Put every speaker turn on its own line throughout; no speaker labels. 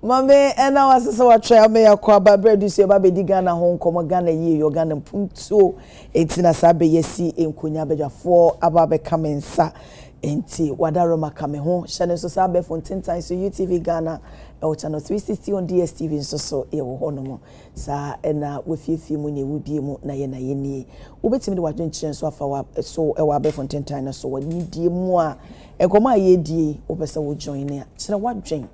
Mame ena wasese wa try me yakwa ba bread you ba be di Ghana ho nkomo Ghana yi yo Ghana punto etina sabe yesi enkonya bedwafo aba be kamensa enti wadaroma kame ho channel so sabe fonten time so UTV Ghana e channel 360 on DSTV so e wo hono mo sa ena wefiefi mu ne wubie mu na ye ni wobetimi de wadwenkyerɛ so afa wa so e wa be fonten time so wani die mu a ekoma ye die obese wo join ne a kyerɛ wadwen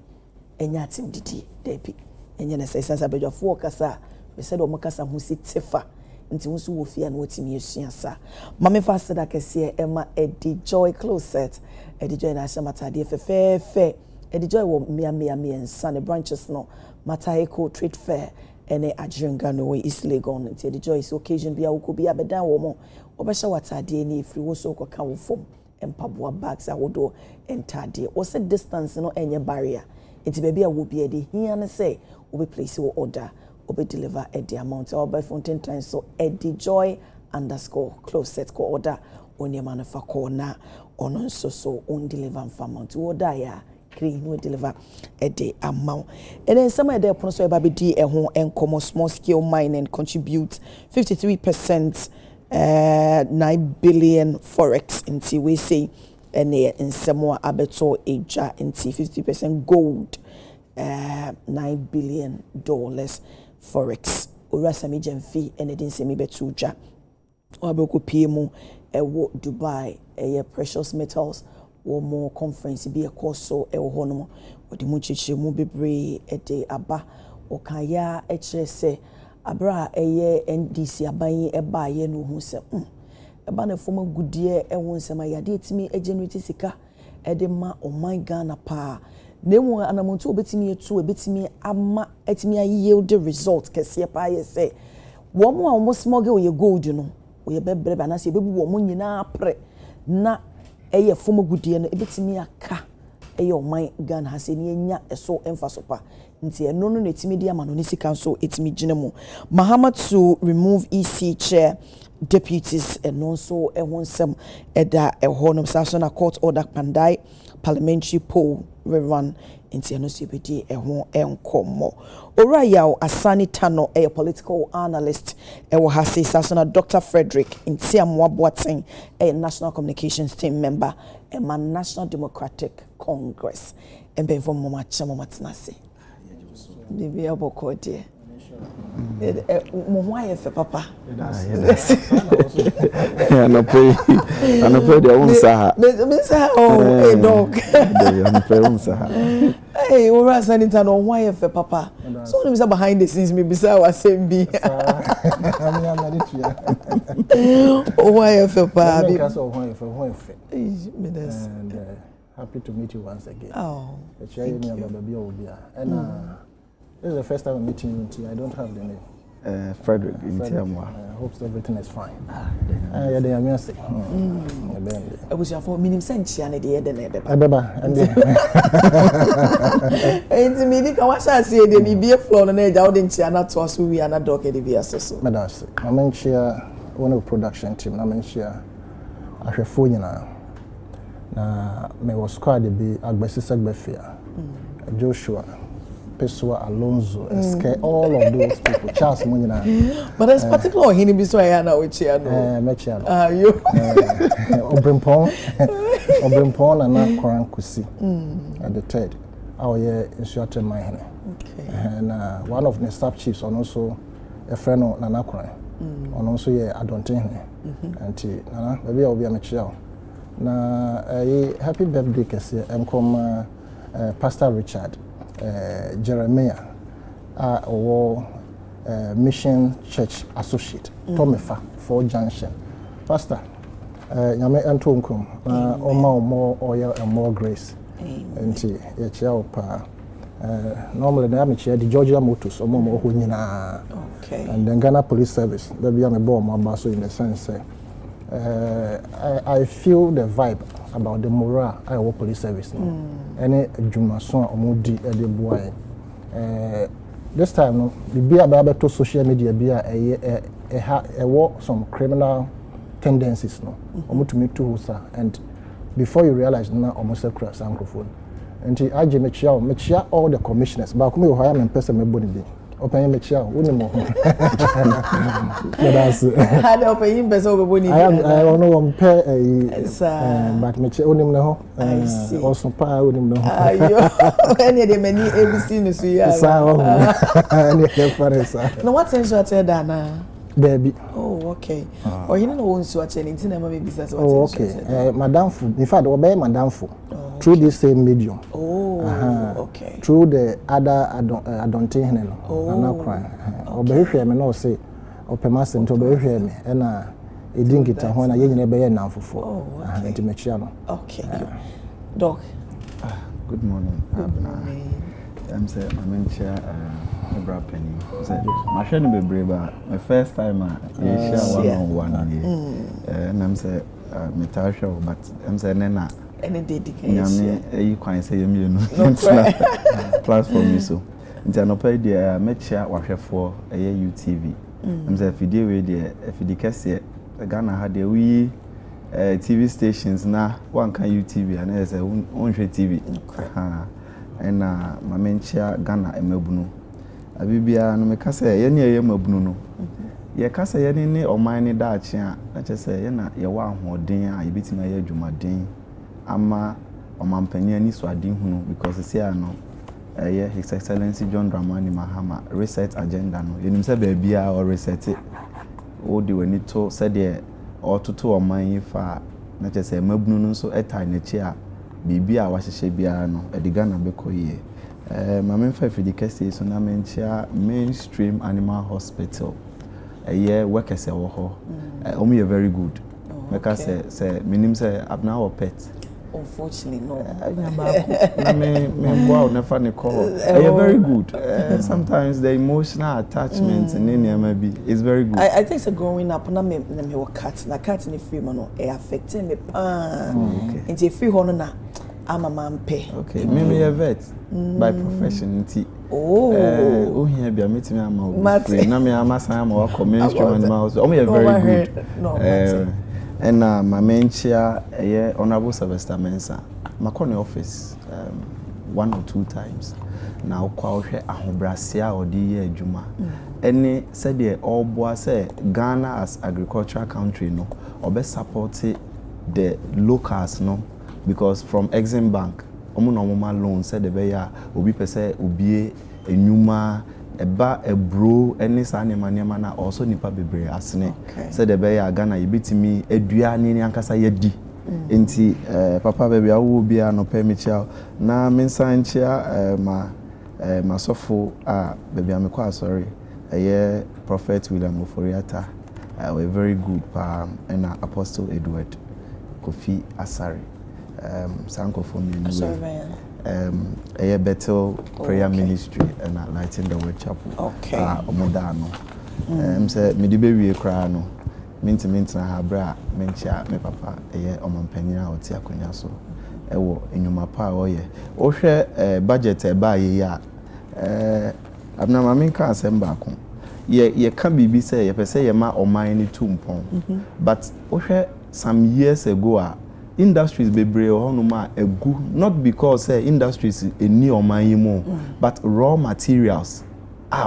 enya tim didi debi enya na sensa bedwafo kasa be said o makasa hu sitefa nti hu so wo fia na otimi esuasa mame fa seda kese ema Adekye closet Adekye na asha matade fefefe Adekye wo mia ensa ne branches no Mata Eco Trade Fair ene Adrenga no we East Legon nti Adekye is occasion bia wo ko bia bedan wo mo obehya watade ni free wo so ko ka wo fom empaboa bags awodo entade wo se distance no enye barrier enti baby a wo bia de hia ne say wo be place wo order obe deliver at the amount or by fonten time so Adekye _closet ko order on your manufacturer na on so on deliver amount order ya clean we deliver at the amount and then some of the pono so e ba be di e ho enkomo small scale mining contribute 53% 9 billion forex into we say and in some more abeto eja into 50% gold $9 billion forex ora sami gemfi and edin semi betuja obeko piemu ewo Dubai precious metals wo more conference bi ekoso ewo hono odi mu chichi mu bebre ede aba okaya ekyerese abra NDC aban eba ye no hu se eba na foma gudie ewo nsema yade etimi generate sika ede ma oman Ghana pa nemu anamuntu obetimi etu obetimi ama etimi yield the result kese pa ye say wo mo a wo smogge wo ye gold no wo ye bebre ba na se bebu wo mo nyina apre na eye fom gudie no ebetimi aka eye oman Ghana ha se ni enya eso emfa so pa nti eno no etimi di ama no ni sika so etimi gine mu Mahama to remove EC chair deputies and also ewonsem eda ehonom sasona court order Pandai parliamentary poll rerun into NCBD eho enkomo ora yaw Asani Tano a political analyst ewo hase sasona Dr. Frederick Ntiamwa Boateng a national communications team member e man National Democratic Congress embe from mama chama matnase bibi aboko de Momoye fe papa.
No pray the unsa.
Misa oh hey dog.
No pray unsa.
Hey, we are sending to no why fe papa. So let me behind the scenes me bisa wa sem bi. Oh why fe papa.
Because of why fe.
And
happy to meet you once again.
Oh.
Thank you. And this is the first time I'm meeting you. I don't have the name.
Frederick Ntiamwa.
I hope everything is fine. Yeah, they are music.
I was your for minimum century the other day. And me, I say they be a floor and edge out in China to us. We are not dog at the VSS.
Madam, I'm in share one of production team. I'm in share. I have phone now. Na me was squad be Agbesi Segbefia, Joshua. Pessoa Alonso, all of those people, Charles Munina.
But there's particular he be so I know which you know. You
Obrimpon and now Koran Kusi at the third. Our year instructed my hand. And one of the staff chiefs on also a friend of Nana Koran. On also I don't think and Nana, maybe I'll be a mature. Na happy birthday, Cassie. I'm come Pastor Richard. Jeremiah or Mission Church Associate Tomefa for Junction Pastor Yame Antonkum more oil and more grace and normally the amateur the Georgia Motors or more
okay
and then Ghana Police Service there be a bomb about so in the sense I feel the vibe about the morale I work police service now. Any Jumason or Moody boy. This time no be about to social media be a work some criminal tendencies no. To make two and before you realize now almost a crash microphone. nti agye mechia all the commissioners ba ko me ho ya me pese me boni bi open mechia woni mo ho that's
had open pese obeboni bi
I don't know one pair but mechia woni mo ho also pa woni mo ho
ayo any dey many ABC no so ya
any reference
no what sense you tell that na
baby
oh okay or you know won so at anything na me business what
okay madam fu in fact obey madam fu through this same medium
okay
through the other adontin hene no na cry obey hwe me no say opema to obey hwe me na edingita ho na ye nyina be ye namfofo enti mechia no
okay doc
good morning I'm say I'm chair Ebra Penny. My share be brave, my first time I share one-on-one. And I'm say metasha, but I'm say nena.
Any dedication.
You can say you know. Platform me so. Nti anopa dia me chia wahwefo UTV. I'm say fidie we dia fidie kese Ghana ha dia we TV stations na one kan UTV and say onhwe TV. And my menchia Ghana emebunu abibia no mekasa ye ne ye mabunu no ye kasa ye ne oman ne da ache a na chese ye na ye wa ahoden a ye betima ye adwumaden ama omampanya ni so aden hunu because see no ye His Excellency John Dramani Mahama reset agenda no ye nim se ba bia or reset it o de wani to se de ototo oman yi fa na chese mabunu no so etai na chi a bibia wa hyehye bia no ediga na bekoye mama mfa fidi kese so na menchia mainstream animal hospital workers wo ho omu very good make say minim say abna or pet
unfortunately no
na me go never ne call very good sometimes the emotional attachment in any maybe is very good.
I think so growing up na me cat ni free man no affecting me into free hono na I'm a man pay.
Okay, maybe a vet by profession. Oh, here be a meeting. I'm a free. Na me am a mainstream animals. Oh, me very good. And my main chair, Honorable Sylvester Mensah. My corner office 1 or 2 times. Now, kwa ahobrasia or the Juma. Any said the all boy say Ghana as agricultural country no, or best support the locals no. Because from Exim Bank, normal loan said the beya obi pese obie enyuma eba ebro any sanema nema na also nipa bebre asene said the beya Ghana yibitimi edua ni ankasa yedi enti papa baby awo bia no permitia na mensanchia ma sofo baby amekwa sorry Prophet William Oforiata we very good and Apostle Edward Kofi Asari Sanko for me a Bethel prayer ministry and Lighting the Word Chapel. Okay. Omodano. Say me di baby cry no. Minti na ha bra mencha me papa omampanya oti akonya so. Ewo enyuma pa oye. O hwe budget ba ye ya abna mama nka asem ba ko. Ye ka bibi say ye pese ye ma oman ni tumpon. But o hwe some years ago industries bebre honuma egu not because industries eni oman yi mo but raw materials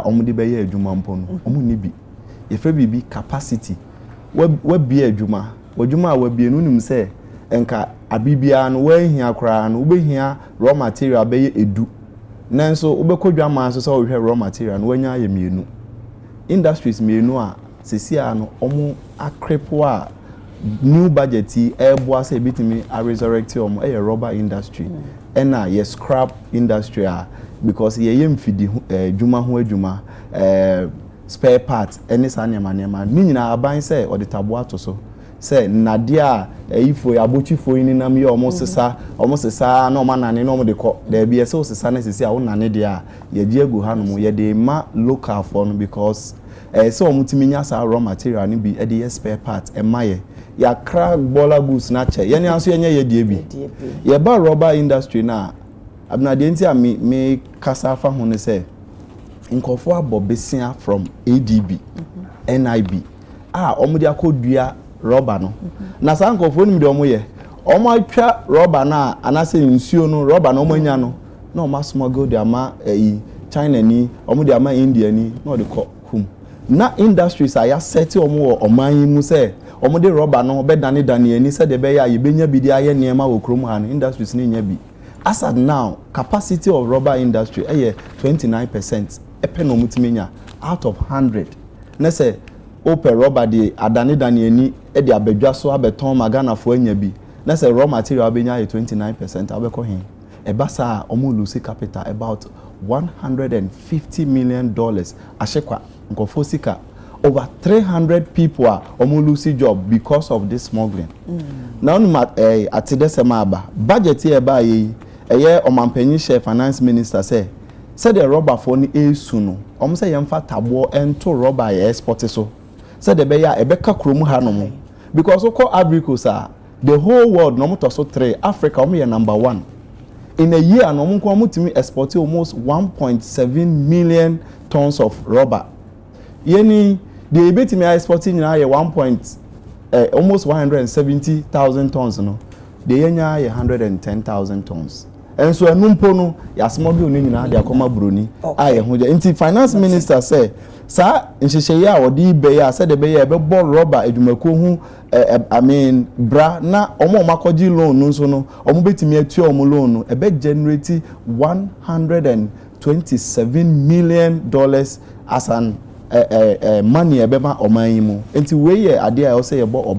omude be ye adwuma mpon omu ni bi ye fe bibi capacity we bi adwuma wadwuma wa bi enu nim se enka abibia no we hia kra no we hia raw material be ye edu nanso we bekodwa man so we hwe raw material no wanya ye mienu industries mienu a sesia no omu akrepo a new budget airboa say bitimi a resurrect rubber industry and yes scrap industry because ye mfidi djuma ho adwuma spare parts any sanema nema ni nyina aban say or the taboa to so say nadia ifo abochifo ni nam ye omosesa na omanane na omde ko da bia say osesa na sisi a wonane dia ye gi egu hanom ye de ma local for no because so omutimi nya sa raw material ni bi e de spare parts emaye ya crack bola goods na che ye ni aso yenye ye die bi ye ba rubber industry na abna de nti a me kasa fa ho ne say nkofo abobesia from ADB NIB omudi akodua rubber no na sa nkofo ni de omo ye omo atwa rubber na anase nsuo no rubber na omo anya no na omo smuggle de ama China ni omo de ama India ni na de kum na industries aya set omo oman yi mu se omo de rubber no be dane ani se de be ya yebenya bi de aye niema wo krom ha no industries ni nya bi as at now capacity of rubber industry 29% epe no mutimenya out of 100 na se open rubber de adane ani e de abadwa so abeton magana fo anya bi na se raw material abenya 29% abekọ hin e basa omo lose capital about $150 million ashekwa nkofo sika over 300 people are lose job because of this smuggling. Now at Desema aba budget here ba ye omampanyi share finance minister say the rubber for ni esuno say yemfa tabo ento rubber export so said the beya ebeka kromu hanom because oko agriculture the whole world no moto so 3 Africa number 1 in a year no mo mutimi export almost 1.7 million tons of rubber yeni the ebetimi exporting na almost 170,000 tons no the yenya 110,000 tons and so enumpo no ya smuggle ni nyina de akoma broni aye hoja nti finance minister say sa nhihye ya odi be ya say de be ya be ball rubber edumako hu I mean bra na omo makoji loan no so no omo betimi atu omo loan no e be generate $127 million as an money ebema omanyimu enti weye ade a say ebo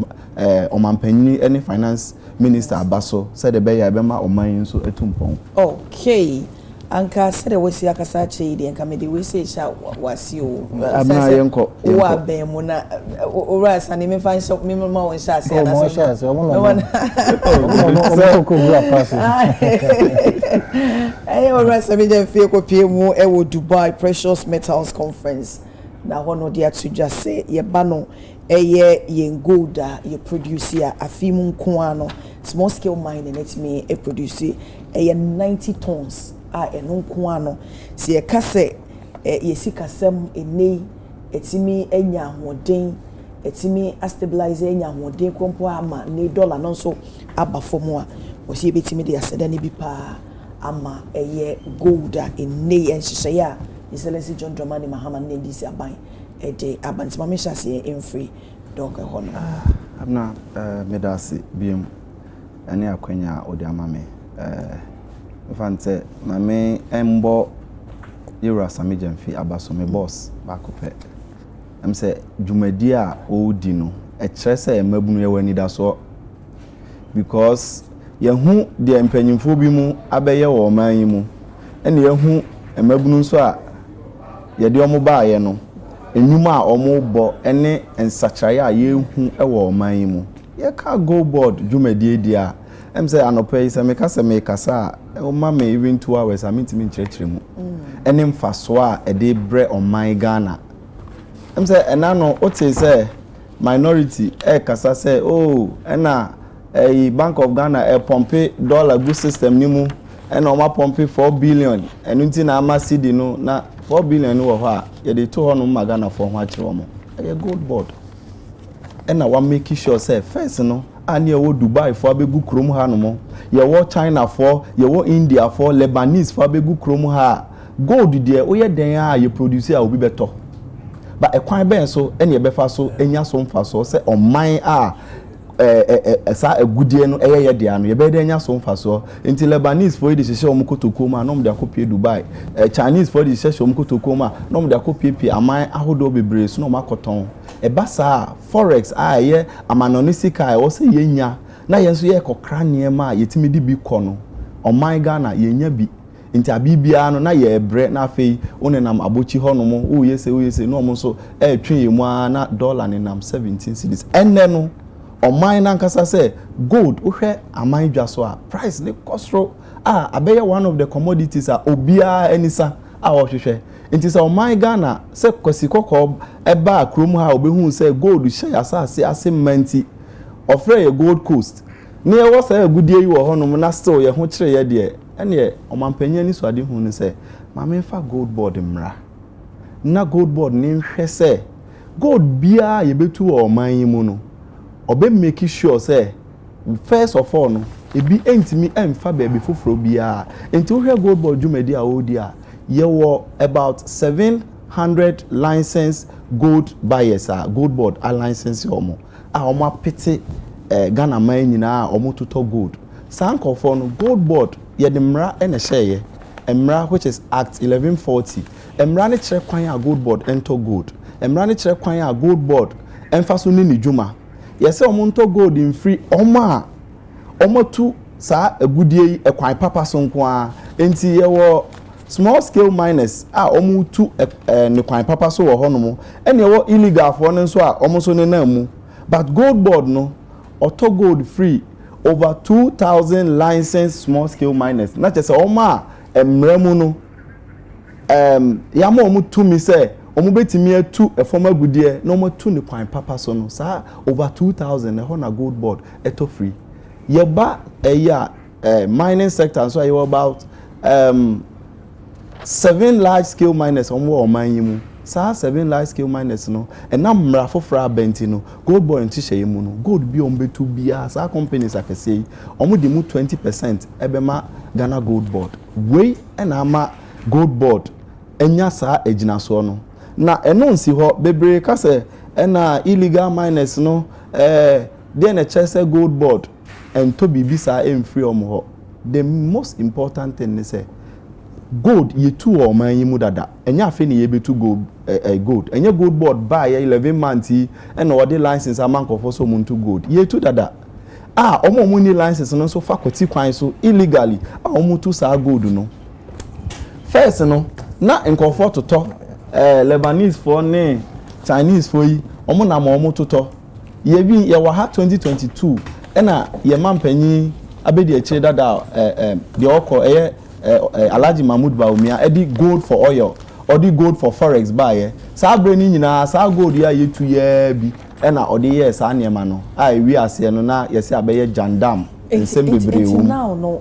omampanyi any finance minister abaso said the beya ebema omanyin so etumpon.
Okay, anka said we see akasa che de anka me de we say sha wasi o
abna yenko
wa be mu na ora sane me fan shop me ma won sha say na so
ko gura pass
ora sane je fie ko pie mu e wo Dubai Precious Metals Conference na hono dia to just say ye ba no eye ye gold ye produce ya afimu nko ano small scale mining let me e produce eye 90 tons eno nko ano se ye kase ye sikasem enei etimi enya hoden etimi stabilize enya hoden kompo ama ne dollar no so aba fomu a wo se betimi de aseda ne bi pa ama eye gold enei enhyehyɛ ya Excellency John Dramani Mahama Ndisi aban ede abantima me hyase en free dog ho no
amna medasi biem ani akwanya odi amame mfante mame embo yura samijemfi abaso me boss bakope em se dwumadi a odi no e kire se emabunu yewani da so because yehu de empanyimfo bi mu abeye wo man yi mu ene yehu emabunu so a yede omo ba ye no enuma a omo bo ene ensachaya a yehu ewo oman yi mu ye ka go board dwumadi edi a em say anopai se me kasa o ma me even 2 hours amintimi nchirechire mu ene mfaso a ede bre oman Ghana em say enano ote say minority kasa say oh ena Bank of Ghana pompe dollar good system ni mu ena o ma pompe 4 billion enu nti na ama cedi no na 4 billion wo ho a ye de to ho no ma Ghana for ho a kire omo e gold board ena wa make sure say first no ani wo Dubai for abegu krom ha no mo ye wo China for ye wo India for Lebanese for abegu krom ha gold there o ye den a ye produce a obi beto ba ekwan ben so ene ye befa so enya so mfa so say oman a sa agudie no ye de ano ye be de enya so mfa so enti Lebanese for de hye omo kotokoma no mo de akopie Dubai Chinese for de hye omo kotokoma no mo de akopie aman ahodo bebre so no makoton ebasa forex ye amanonisika wo se yenya na yenso ye kokra niema yetimi di bi kono oman Ghana yenya bi nti abibia no na ye bre na afei onenam abochi hono mo wo yese no mo so twen yemu na dollar ne nam 17 cedis enne no oman na nkasa se gold uhwe aman dwaso a price ne kostro abeye one of the commodities obia enisa wo hwehwe nti se oman Ghana se kosikoko eba krom ha obehu se gold hye asase asemanti ofre ye Gold Coast ne ye wo se agudie yi wo hono na still ye ho kire ye de ene omanpanyi ni so ade hu ne se ma me fa gold board mra na gold board ni hwe se gold bia ye betu o oman yi mu no obe make sure se first of all no ebi entimi emfa baby foforo bia enti wo hwe gold board jumedi a odi a ye wo about 700 licensed gold buyers gold board a license omo a omo apete Ghana man nyina omo toto gold sanko for no gold board ye de mra ene sheye emra which is Act 1140 emra ne kire kwan a gold board ento gold emra ne kire kwan a gold board emfa so ni juma ye se omo nto gold in free omo tu sa agudie ekwan papa so nko a enti ye wo small scale miners omo tu ne kwan papa so wo hono ene wo illegal for no so omo so ne na mu but gold board no auto gold free over 2,000 licensed small scale miners na che se omo emremu no yamo omo tu mi se omo betimi atu efom agudie na omo tu ne kwan papa so no sa over 2,000 e ho na gold board eto free yeba mining sector so you about 7 large scale miners omo omanyimu sa 7 large scale miners no na mra fofra benti no gold board nti hye mu no gold bi ombetu bia sa companies akese omo di mu 20% ebema Ghana gold board we na ama gold board enya sa ejina so no na eno nsi ho bebre ka se na illegal miners no dey na chese gold board and to be bisa free omo the most important thing is gold ye two or man yimu dada enya afi ne ye betu gold gold enya gold board buy 11 months and or the license amount of so muntu gold ye two dada omo ni license no so faculty kwan so illegally omo tu sa gold no first no na nkofo toto Lebanese for ne Chinese for yi omo na ma omo toto ye bi ye wa ha 2022 ena ye mampanyi abedi a chire dada the oko Alhaji Mahmoud Baumia edi gold for oil or the gold for forex buy sa breni nyina sa gold ya yetu ye bi ena odi ye sa niema no wi ase no na yesi abeye jandam nsem bebre wu
now no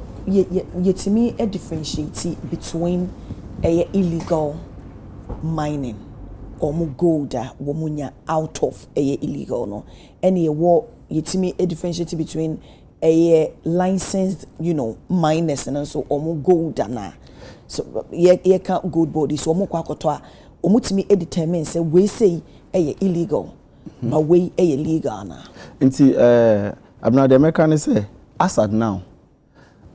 yetimi a differentiate between illegal mining or mu gold wo munya out of illegal no any wo yetimi a differentiate between licensed miners and so omo gold na so ye can gold body so omo kwakoto a omo timi determine say we say illegal but we legal na
nti abna the American say as at now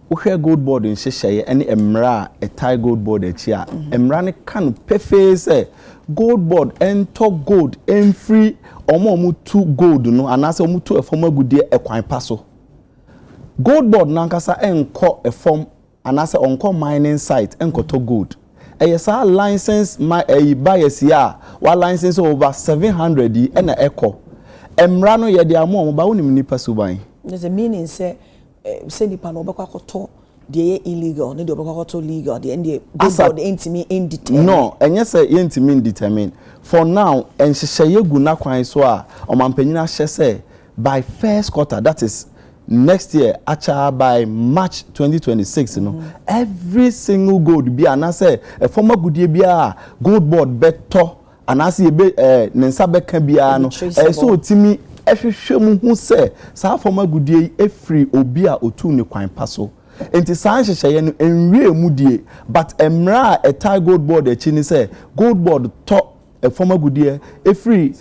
we hear gold board in sheshaye any emra a tie gold board echi a emra ne kan pefe say gold board ento gold free omo tu gold no anase omo tu efom agudie ekwan paso gold board nankasa enko efom anase onko mining site enko to gold sa license buyers ya wa license over 700 na eko emra no ye de amo ba wonim nipa suban
there's a meaning say nipa no obekwa koto de illegal ne de obekwa koto legal de end gold board intimi indeterminate
no enye say intimi indeterminate for now enhyehyeye gu na kwan so a omampanyina hye say by first quarter that is next year acha by March 2026 every single gold bi anase former goodie bia gold board beto anase be nensa beka bia no so otimi ehwehwem hu se sa former goodie efri obi a otu ne kwan paso enti san hyehyeye no enwie mu die but emra a tie gold board echi ni se gold board to former goodie efri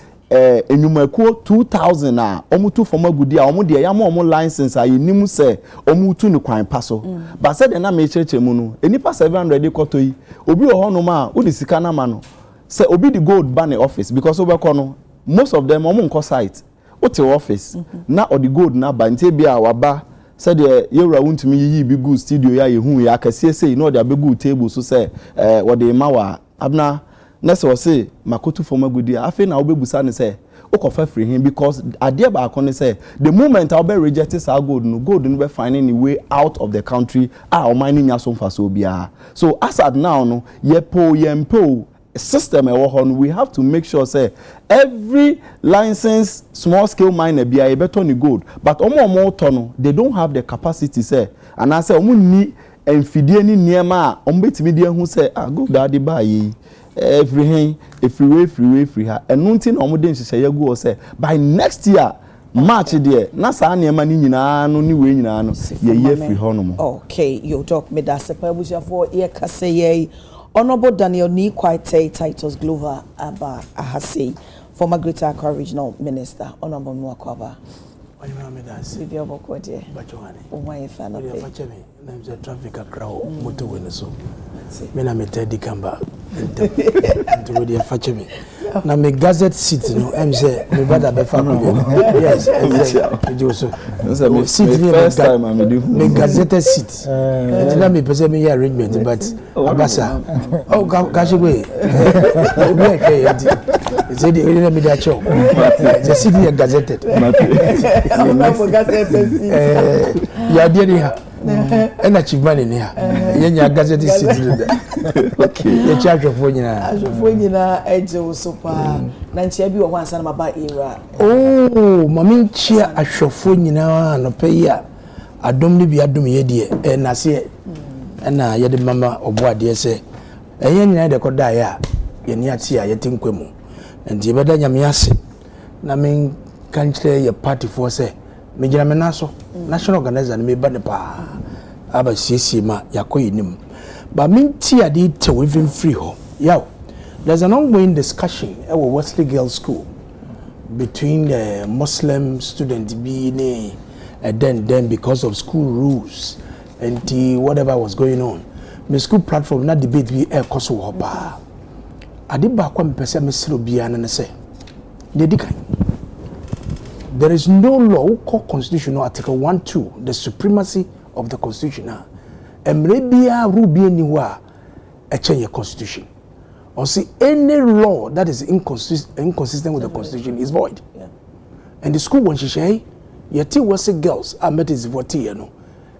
enyumakuo 2000 a omutu former gudi a omu de yama omu license a yenimu se omutu ne kwan paso ba se de na me cheche mu no enipa 700 koto yi obi o hono ma odi sika na ma no se obi the gold ban office because obeko no most of them omu nko site ote office na odi gold na ba ntie bia waba se de yewura wuntumi yi bi good studio ya yehu ya akase sei na odi abegu table so se wode ma wa abna nese wo say makotu former gudi afi na obebusa ne say okofa free him because ade ba akone say the moment I be reject sa gold no be finding a way out of the country o mining nya so mfaso bia so as at now no yempo system e wo ho no we have to make sure say every licensed small scale miner bia e beto ni gold but omo to no they don't have the capacity say and I say omo ni enfidie ni niema omo betimi die hu say gold ade ba yi every her enunti na omo den hye yagu o say by next year March there na saa niema ni nyina no ni we nyina no ye ye free honom.
Okay, you talk me that se pabusia for ye kase ye Honorable Daniel Ni Kwaite Titus Glover Aba Ahase, former Greater Accra Regional Minister. Honorable Nwakwaba. Bibi Obokode.
Bachoane.
Why fan of
it? Name's a traffic crowd, motor window. Mena me Teddy Kamba. To the Fachemi. Now me Gazette seat, no, I'm say, me brother be yes, first time I'm do. Me Gazette seat. And then me present me arrangement, but Abasa. Oh, Gashiwe. Say the only me that show. The city gazetted. Yeah, dear. And achievement in here. Yenya Gazette city. Okay. The charge of Wonyina
edge super. Nanchi ebi wa sana maba era.
Oh, mami chia ashofo nyina no peya. Adom ni bi adom ye de na se na ye de mama oboade se. Enye nyina de koda ya ye ni ate ya ye tinkwemu. Nti beda nyame ase na men kanchire ye party for say me gina me naso national organizer me ba ne pa aba siesie ma yakoyinim ba minti ade te even free ho yaw there's an ongoing discussion at Wesley Girls School between the Muslim students being then because of school rules and whatever was going on the school platform na debate be e koso ho pa ade ba kwa mpese mesiro bia na say there is no law called constitutional article 1-2 the supremacy of the constitution emrebia rubia ni wa a change constitution or see any law that is inconsistent with the constitution is void. And the school when she say yeti was girls are met is vote no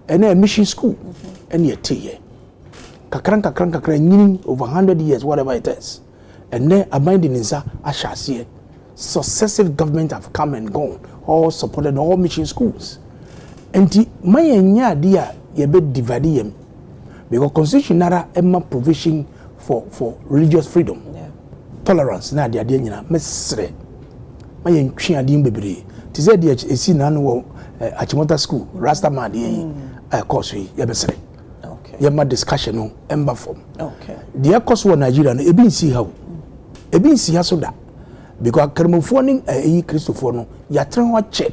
and a mission school and yeti kakran over 100 years whatever it is. And then abiding in Ashasi, successive government have come and gone, all supported all mission schools. And my idea ye be divided because constitution nara emma provision for religious freedom, tolerance. Na dia nyina mesre. My ntwe ade bebre. Ti say dia esi na no Achimota school, Rasta man dey course we ye besre. Okay. Ye ma discussion no emba form. Okay. The course wo Nigeria no e bin see how ebi nsi haso da because kermofo ni kristofo no ya tren ho che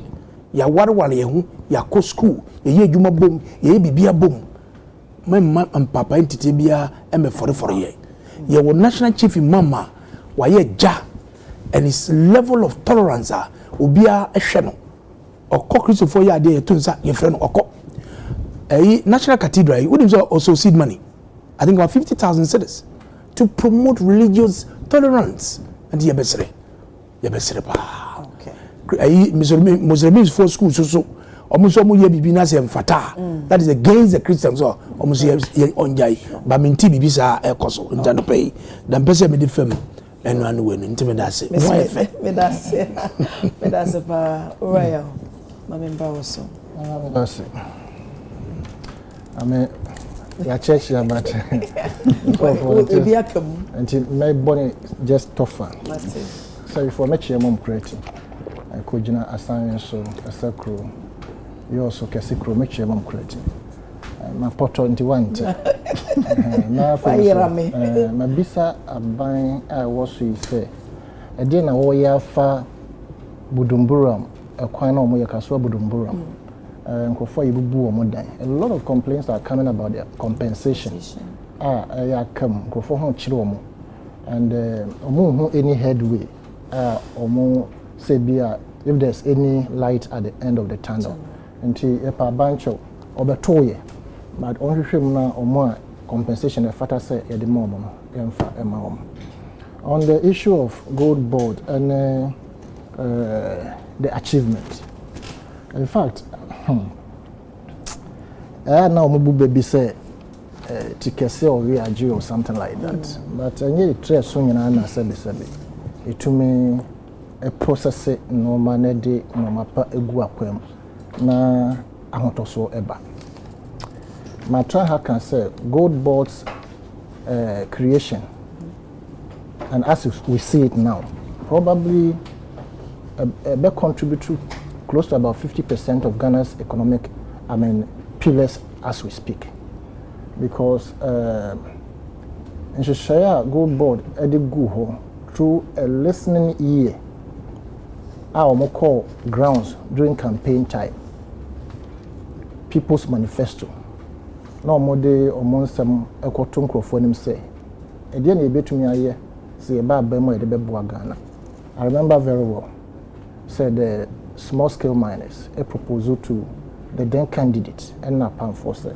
ya warware ye hu ya ko school ye adwuma bom ye bibia bom mamma papa entity bia for ye wo national chief imam wa ye ja and his level of tolerance obia ehwe no okko kristofo ya de to nsa ye frɛ no okko national cathedral we dem also seed money I think about 50,000 cedis to promote religious tolerance and yebesre pa okay Muslims for school so almost mo ye bibi na se mfata that is against the Christians so almost ye onjai ba minti bibi sa ekoso nja no pay dan pese me defem enu anu we ntime da se
me da se pa royal mamemba also
that's ame ya church ya but and my body just tougher so for me che mom create I could jina assign so asakro you also kesi kro me che mom create my pot 21 na for my bisa aban I was we say e dey na wo ya fa budumburam ekwan na omo ya kaso budumburam nkofo yibubu omo dan a lot of complaints are coming about their compensation ya come nkofo ho chire omo and omo hu any headway omo say bia if there's any light at the end of the tunnel nti epa bancho obetoye but onhwehwem na omo compensation e fata say ye de mo omo no emfa ema omo on the issue of gold board and the achievement in fact now mubu baby say tikese or reage or something like that but any trace so nyina na sabi itumi a process no manede no mapa egu akwam na ahotoso eba matra ha can say gold boards creation and as we see it now probably a contributory close to about 50% of Ghana's economic, pillars as we speak. Because in Shaya Gold Board, Eddie Guho, through a listening ear, our call grounds during campaign time, People's Manifesto. No more day or monsam ekotunko for him say. Again, you bet me a year, say about Bemo de Bebuagana. I remember very well, said the small scale miners, a proposal to the then candidate, and Napan Foster.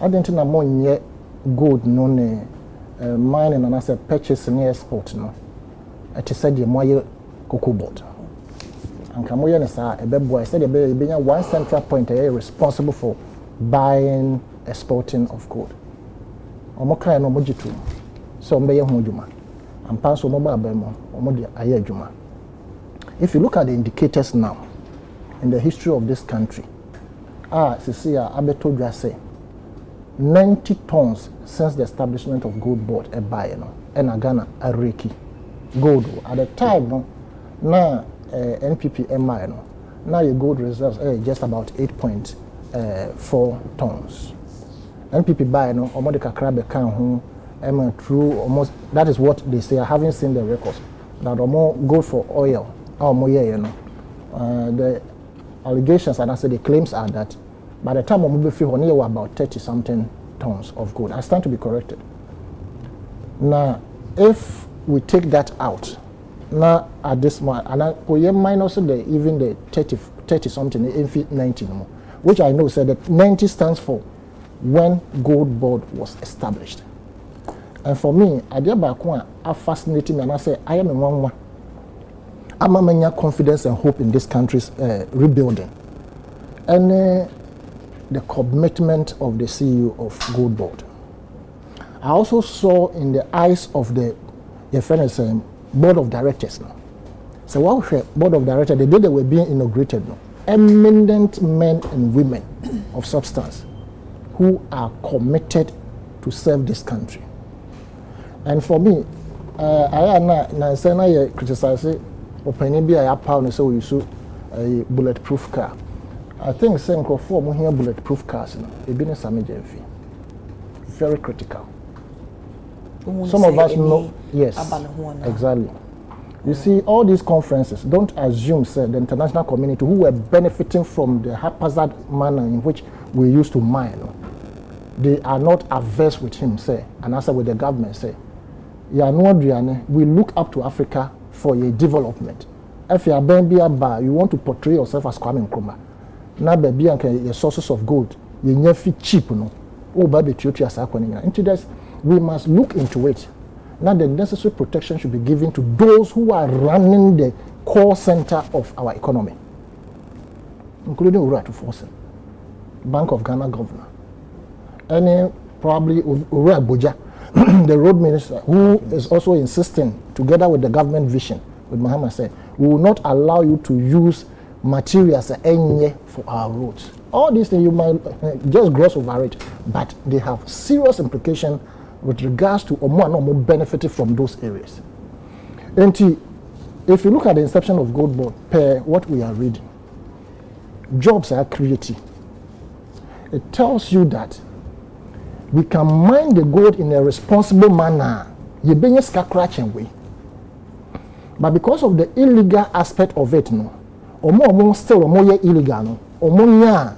I didn't know more yet gold no mining and I said purchase near export no. I just said the Moye cocoa board. And Kamoya Nessa, a bebo, I said a baby, one central point responsible for buying, exporting of gold. Omoka no mojitu. So mbeye hujuma. And pass mobile bemo, omodi ayejuma. If you look at the indicators now in the history of this country, Cecilia Abeto say 90 tons since the establishment of gold board a buy and Ghana a reki gold at the time no now NPP MI no now your gold reserves just about 8.4 tons. NPP buy no almost kakra can who through almost that is what they say. I haven't seen the records that more gold for oil the allegations and I say the claims are that by the time we feel we were about 30 something tons of gold. I stand to be corrected. Now, if we take that out, now at this moment, and we minus even the 30 something, 90 no more, which I know said that 90 stands for when gold board was established. And for me, I did back one, I fascinating me and I say I am in one. I'm a confidence and hope in this country's rebuilding. And the commitment of the CEO of Gold Board. I also saw in the eyes of the board of directors now. So what board of directors, the day they were being inaugurated now, eminent men and women of substance who are committed to serve this country. And for me, I am criticizing opinion be a pound so we use a bulletproof car. I think same for here bulletproof cars a business fee. Very critical. Some of us know yes. Exactly. You see, all these conferences, don't assume say, the international community who were benefiting from the haphazard manner in which we used to mine, they are not averse with him, say, and also with the government, say, we look up to Africa for a development. If you are you want to portray yourself as Kwame Nkrumah. Now, baby, your sources of gold, you never cheap, no. Oh, baby, we must look into it. Now, the necessary protection should be given to those who are running the core center of our economy, including Uratu Forsen, Bank of Ghana governor, and probably Ura Boja, the road minister, who is also insisting, together with the government vision, with Muhammad said, we will not allow you to use materials for our roads. All these things you might just gloss over it, but they have serious implications with regards to more benefiting from those areas. And if you look at the inception of Gold Board, per what we are reading, jobs are created. It tells you that we can mine the gold in a responsible manner. You bring a scratching way. But because of the illegal aspect of it, no, or more still or more illegal, no, or more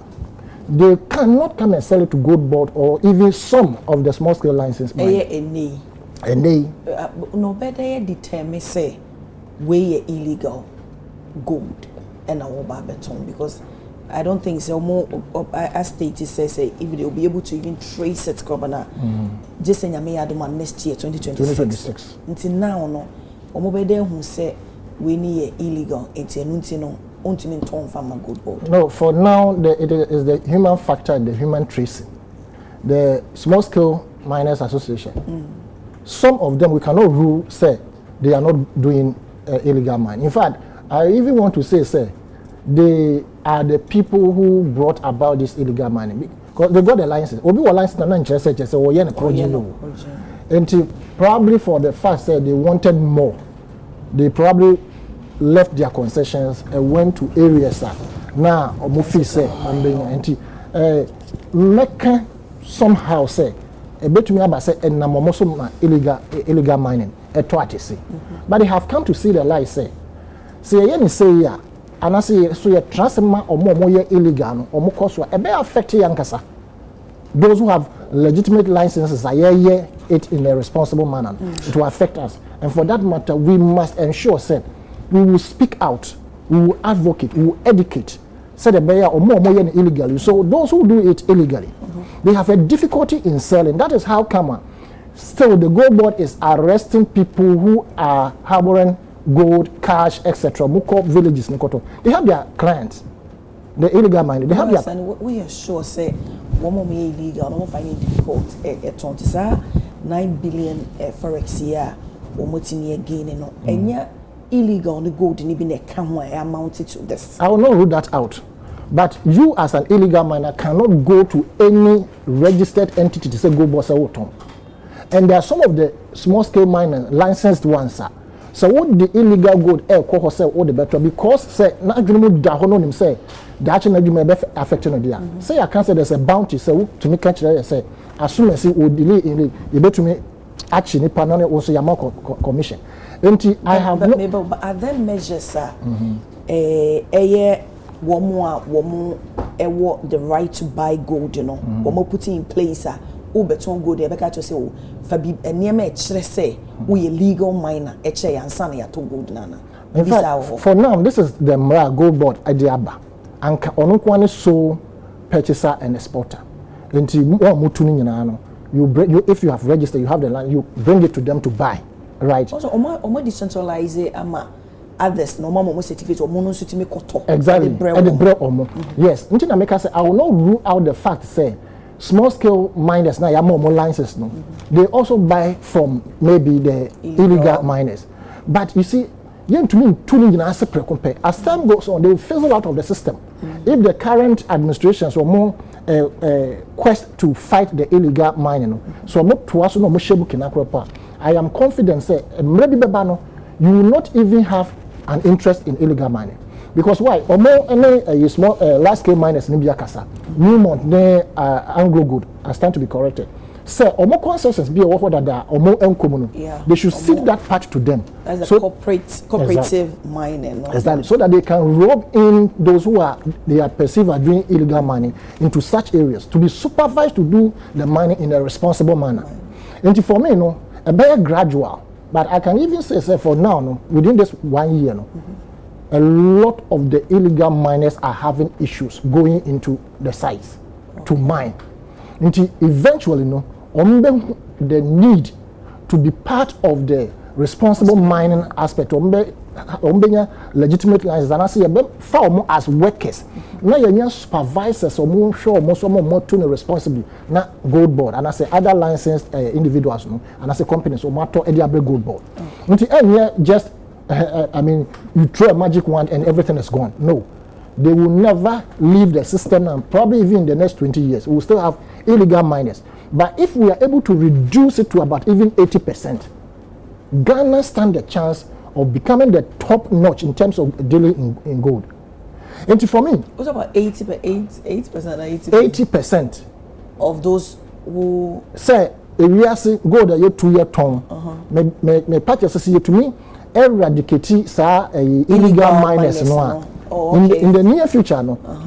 they cannot come and sell it to Gold Board or even some of the small scale license mining.
No better determine say we illegal gold and our barbeton because I don't think so. More as stated says if they will be able to even trace it, governor. Just saying, I may add one next year, 2026. Until now, no. Or maybe they who say we need illegal. It's a no.
No, for now, it is the human factor, the human tracing. The Small Scale Miners Association, some of them we cannot rule, say, they are not doing illegal mining. In fact, I even want to say, they are the people who brought about this illegal mining. Because they got the licenses. Obi wa license na interest say, oh, yeah, and probably for the fact that they wanted more, they probably left their concessions and went to areas now omo feel say on make somehow say a bit me about say and namomo illegal mining but they have come to see the light say yen say ya and I say so you transfer or more illegal or more cost e be affect yankasa those who have legitimate licenses are it in a responsible manner. It will affect us, and for that matter we must ensure say we will speak out, we will advocate, we will educate, say the buyer or more illegally. So those who do it illegally, they have a difficulty in selling. That is how come still the gold board is arresting people who are harboring gold, cash, etc. Muko villages, Nikoto. They have their clients, the illegal mining. They have their.
We are sure say one more illegal, no more finding difficult. 9 billion forex year, omotini again, no. Enya illegal on the gold in even a camera amounted to this.
I will not rule that out. But you as an illegal miner cannot go to any registered entity to say gold boss autom. And there are some of the small scale miners, licensed ones. So what the illegal gold say all the better because say na adwumu da hono nim say da ache na adwuma be affecting no dia. Say I can say there's a bounty say to me catch say as soon as we delay in you betumi ache ni panone also yama commission. I have
but are there measures woman the right to buy gold, you know, woman putting in place beton gold ebeka to say o fabi enema e kire say we a legal miner e che yansa na yato gold nana.
In fact, for now this is the Mra gold board Adiaba anka onokwane so purchaser and exporter. Enti mutu ni nyina no you if you have registered, you have the land, you bring it to them to buy, right?
Also omo decentralize ama others no more certificate or mono to make koto
exactly and the bread omo. Yes, nti na make say I will not rule out the fact say small scale miners now you have more licenses no. They also buy from maybe the illegal miners. But you see, to me, as time goes on, they will fizzle out of the system. If the current administrations were more quest to fight the illegal mining, so I am confident say maybe you will not even have an interest in illegal mining. Because why? Any small large scale miners in Biakasa, Newmont, Anglo Good, I stand to be corrected. Say, omo concessions be awarded that there omo enkomo. They should cede that part to them.
As a cooperative mining.
Exactly. So that they can rob in those who are perceived as doing illegal mining into such areas to be supervised to do the mining in a responsible manner. And for me, a very gradual. But I can even say for now, within this 1 year, a lot of the illegal miners are having issues going into the sites to mine. Until eventually, the need to be part of the responsible mining aspect, legitimate licenses, and I see as workers. Now you're supervisors or more sure more to responsibility. Not gold board, and I say other licensed individuals, and I say companies or matter any other gold board. Until just I mean, you throw a magic wand and everything is gone. No, they will never leave the system, and probably even in the next 20 years, we will still have illegal miners. But if we are able to reduce it to about even 80%, Ghana stands a chance of becoming the top notch in terms of dealing in gold. And for me,
what's about 80%?
80%
of those who
say if we are saying gold a 2 year term, me purchase to me. Eradicate illegal miners no. In the near future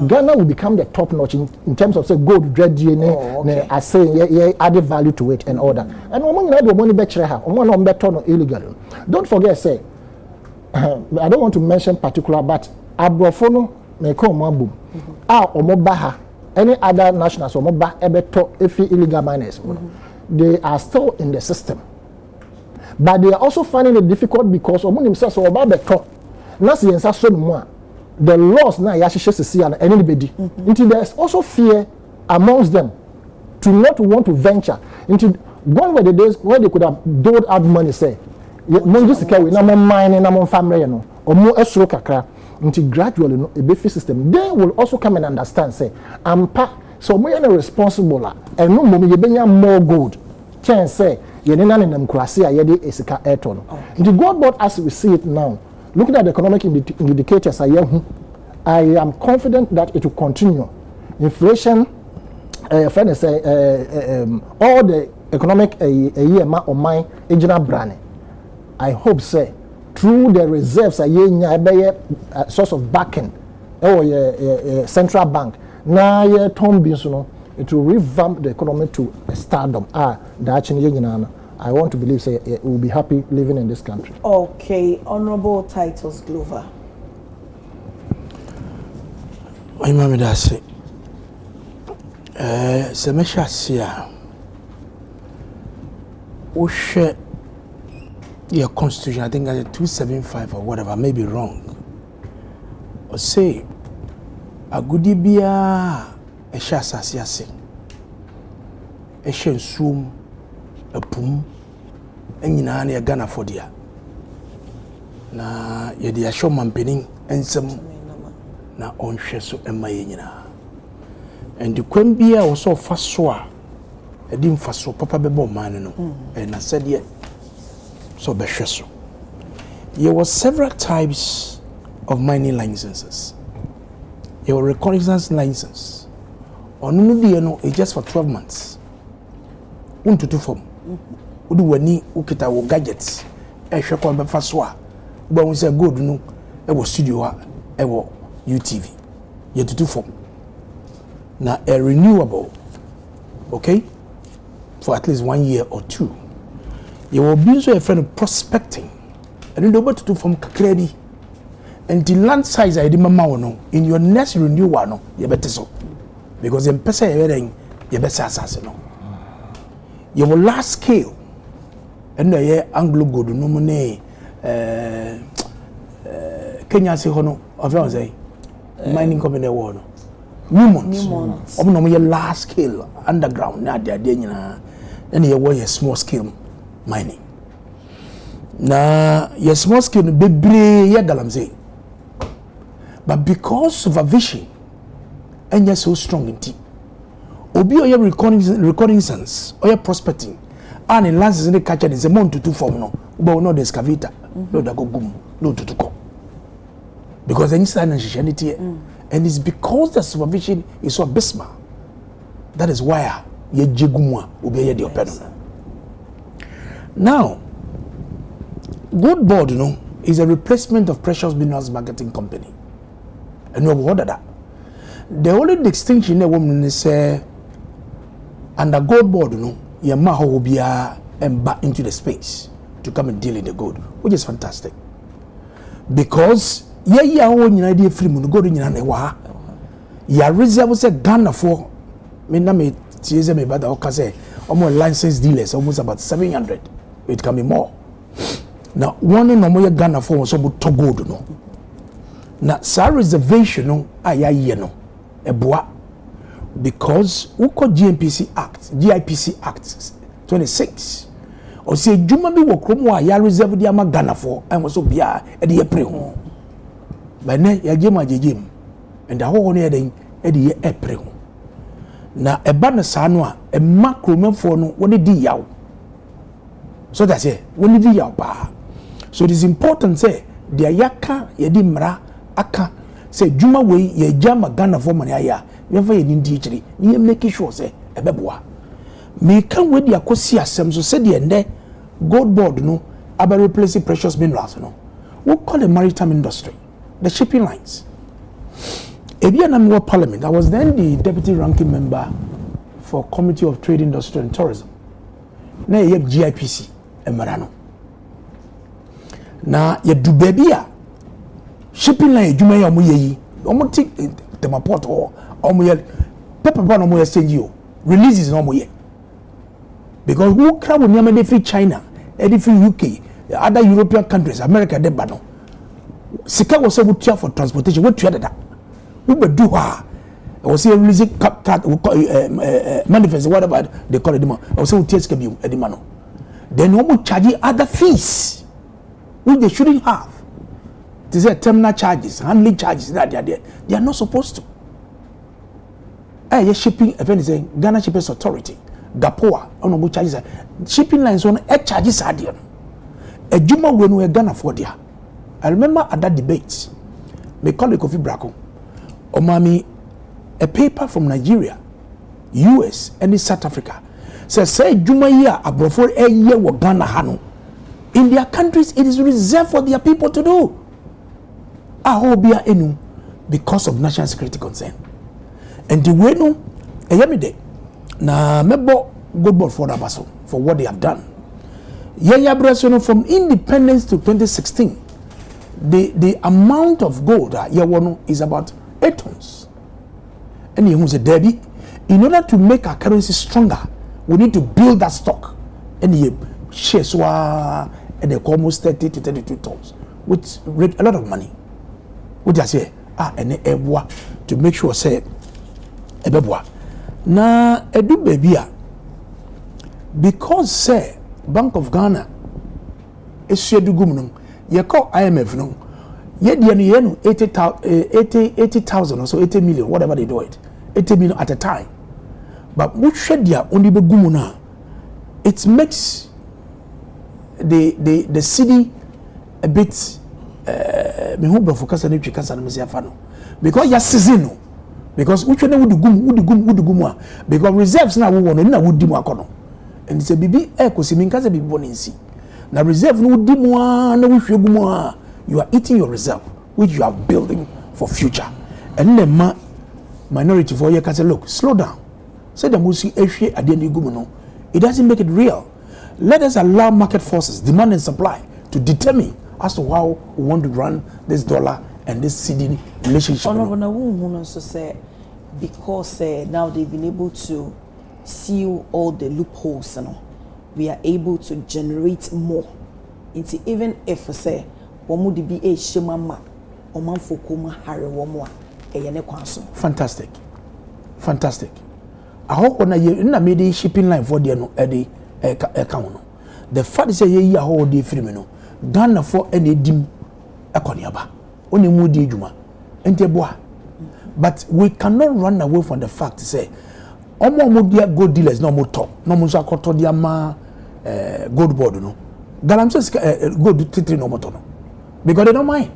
Ghana will become the top notch in terms of say gold dread DNA I say added value to it and all that. And we need the money better illegal. Don't forget say I don't want to mention particular, but abrofono me come mabu omobaha any other nationals omoba ebeto efi illegal miners they are still in the system. But they are also finding it difficult because themselves are about better. The laws now anybody. Until there is also fear amongst them to not want to venture. Until gone were the days where they could have doled out money, say, mining, family, or more esro kakra. Until gradually a benefit system, they will also come and understand, say, so we are responsible and no more gold. Chance say the gold board as we see it now looking at the economic indicators, I am confident that it will continue. Inflation, friend say, all the economic year or mine, engineer brand. I hope, say, through the reserves, a source of backing, or central bank. Now, it will revamp the economy to a stardom. I want to believe, say, we will be happy living in this country.
Okay, Honorable Titles Glover.
I'm going to say, Semesha Sia, Oshe, your constitution, I think that's 275 or whatever, I may be wrong. Or say, a goodie beer, a shasasiasi, a shen sum, a pum, and yinani a Ghana for dia. Na yedi a showman penning and some na on sheso and my yina. And the Quembia was so fast soa, a dim fast so papa bebo man, and I said, yeah, so be sheso. There were several types of mining licenses. There were reconnaissance license. On no, it's just for 12 months. To form. Udu wani ukita wo gadgets. Shekwa be faswa. But we say good no. E wo studio e wo UTV. Ye to form. Now a renewable, okay, for at least 1 year or 2. You will be so a friend of prospecting. And then over to form kakrebi. And the land size I remember no in your next renewal no you better so because in person everything you better assassin no you will large scale and the Anglo good no money Kenya say hono of your say mining company war no Newmont no large scale underground na dia nyina then you want a small scale mining na your small scale bebre ya galam say. But because supervision and you're so strong in tea, obi or your recording sense or your prospecting, and in lands in the catcher is a month to 2 form no, but no the excavator, no da go boom, no to go. Because any sign and Christianity, and it's because the supervision is so abysmal. That is why ye jigumwa obi the open. Now, Gold Board, you know, is a replacement of Precious Minerals Marketing Company. And no wonder that. The only distinction that woman is under Gold Board, you know, your maho will be back into the space to come and deal in the gold, which is fantastic. Because ya own idea free mun go in wa. Ya reserve say Ghana for me na me tieze me bada okase almost licensed dealers almost about 700. It can be more. Now one no more Ghana for was about to gold no. Na sa reservation no ayaye no eboa because uko GIPC Act 26 o say djuma bi wo krom wa ya reserve dia ma Ghana for and so bia e de pre ho ba ne ya jema jejem and the whole ne den e de e pre ho na eba na sa no a e ma kromafo no woni di yaw so that's it woni di yaw ba so it is important say dia yaka ye di mra aka say djuma we ye jama Ghana for money aya ye fa ye ndi chiri ye make sure say ebeboa me kan we dia kosi asem so say de ende Gold Board no about replacing precious minerals no we call the maritime industry the shipping lines ebia na me parliament I was then the deputy ranking member for Committee of Trade, Industry and Tourism na ye GIPC emarano na ye du baby shipping line adwuma ya omo yeyi omo ti tema port or omo ye pepper no mo exchange you releases no mo ye because who crab near me free China e free UK other European countries America de ba no sika was able to for transportation what to that we be do ha was releasing manifest whatever they call it I say we take sika bi edima no then omo charge other fees which they shouldn't have. These are terminal charges, handling charges that they are there. They are not supposed to. Shipping, if anything, Ghana Shippers Authority, GAPOA, on charges. Shipping lines on charges are there. A Juma when we are Ghana for there. I remember at that debate, my colleague Kofi Brako, Omami, a paper from Nigeria, US, and South Africa, says, say, Jumaya, Abrofo, a year, Ghana, Hano. In their countries, it is reserved for their people to do. Ahobia enu, because of national security concern. And the way no, Ayamide, na mebo good board for Abaso for what they have done. Yaya Brasono from independence to 2016, the amount of gold that Yawano is about 8 tons. And he was a Debbie. In order to make our currency stronger, we need to build that stock. And he shares and they almost 30 to 32 tons, which raised a lot of money. Which I say, and a to make sure say a beboa. Na edu babia because say Bank of Ghana issue du gumnum ye call IMF no ye de no 80,000 or so 80 million whatever they do it 80 million at a time, but which shed dia only be gumuna it makes the city a bit me hope for kasa na twikasa na me sia fa no because ya season no because which one would gum because reserves na wo no na wodi mu akono and say bibi ekosi min kasa bibi bonensi na reserve no wodi mu na wo hwe gum a you are eating your reserve which you are building for future and the minority for you can say look slow down say the musi ehwe ade na gum no it doesn't make it real. Let us allow market forces, demand and supply, to determine as to how we want to run this dollar and this cedi relationship.
Honorable say because now they've been able to seal all the loopholes, we are able to generate more. Even if say would be a shemama or man for kuma harry womwa
fantastic. Fantastic. I hope when I made a shipping line for the account. The fact is ye hold the free no Ghana for any dim akoniaba only mudi juma enteboa, but we cannot run away from the fact say omo modia gold dealers no mo talk no mo so akoto dia ma gold board no galamse gold titri no moto no because they don't mind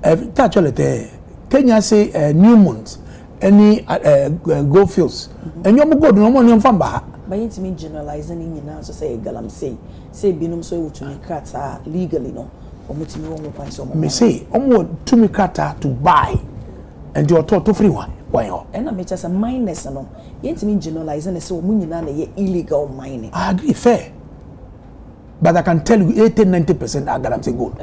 actually Kenya say new months any gold fields and you gold no money from ba.
But you mean generalizing in now, so say galam say binum so to me kata legally no or mutimi won so me
say to me kata to buy and you to free one why ho
and I make just a minus no you mean generalizing so mu nyina na ye illegal mining.
I agree fair, but I can tell you 80-90% are galam say gold.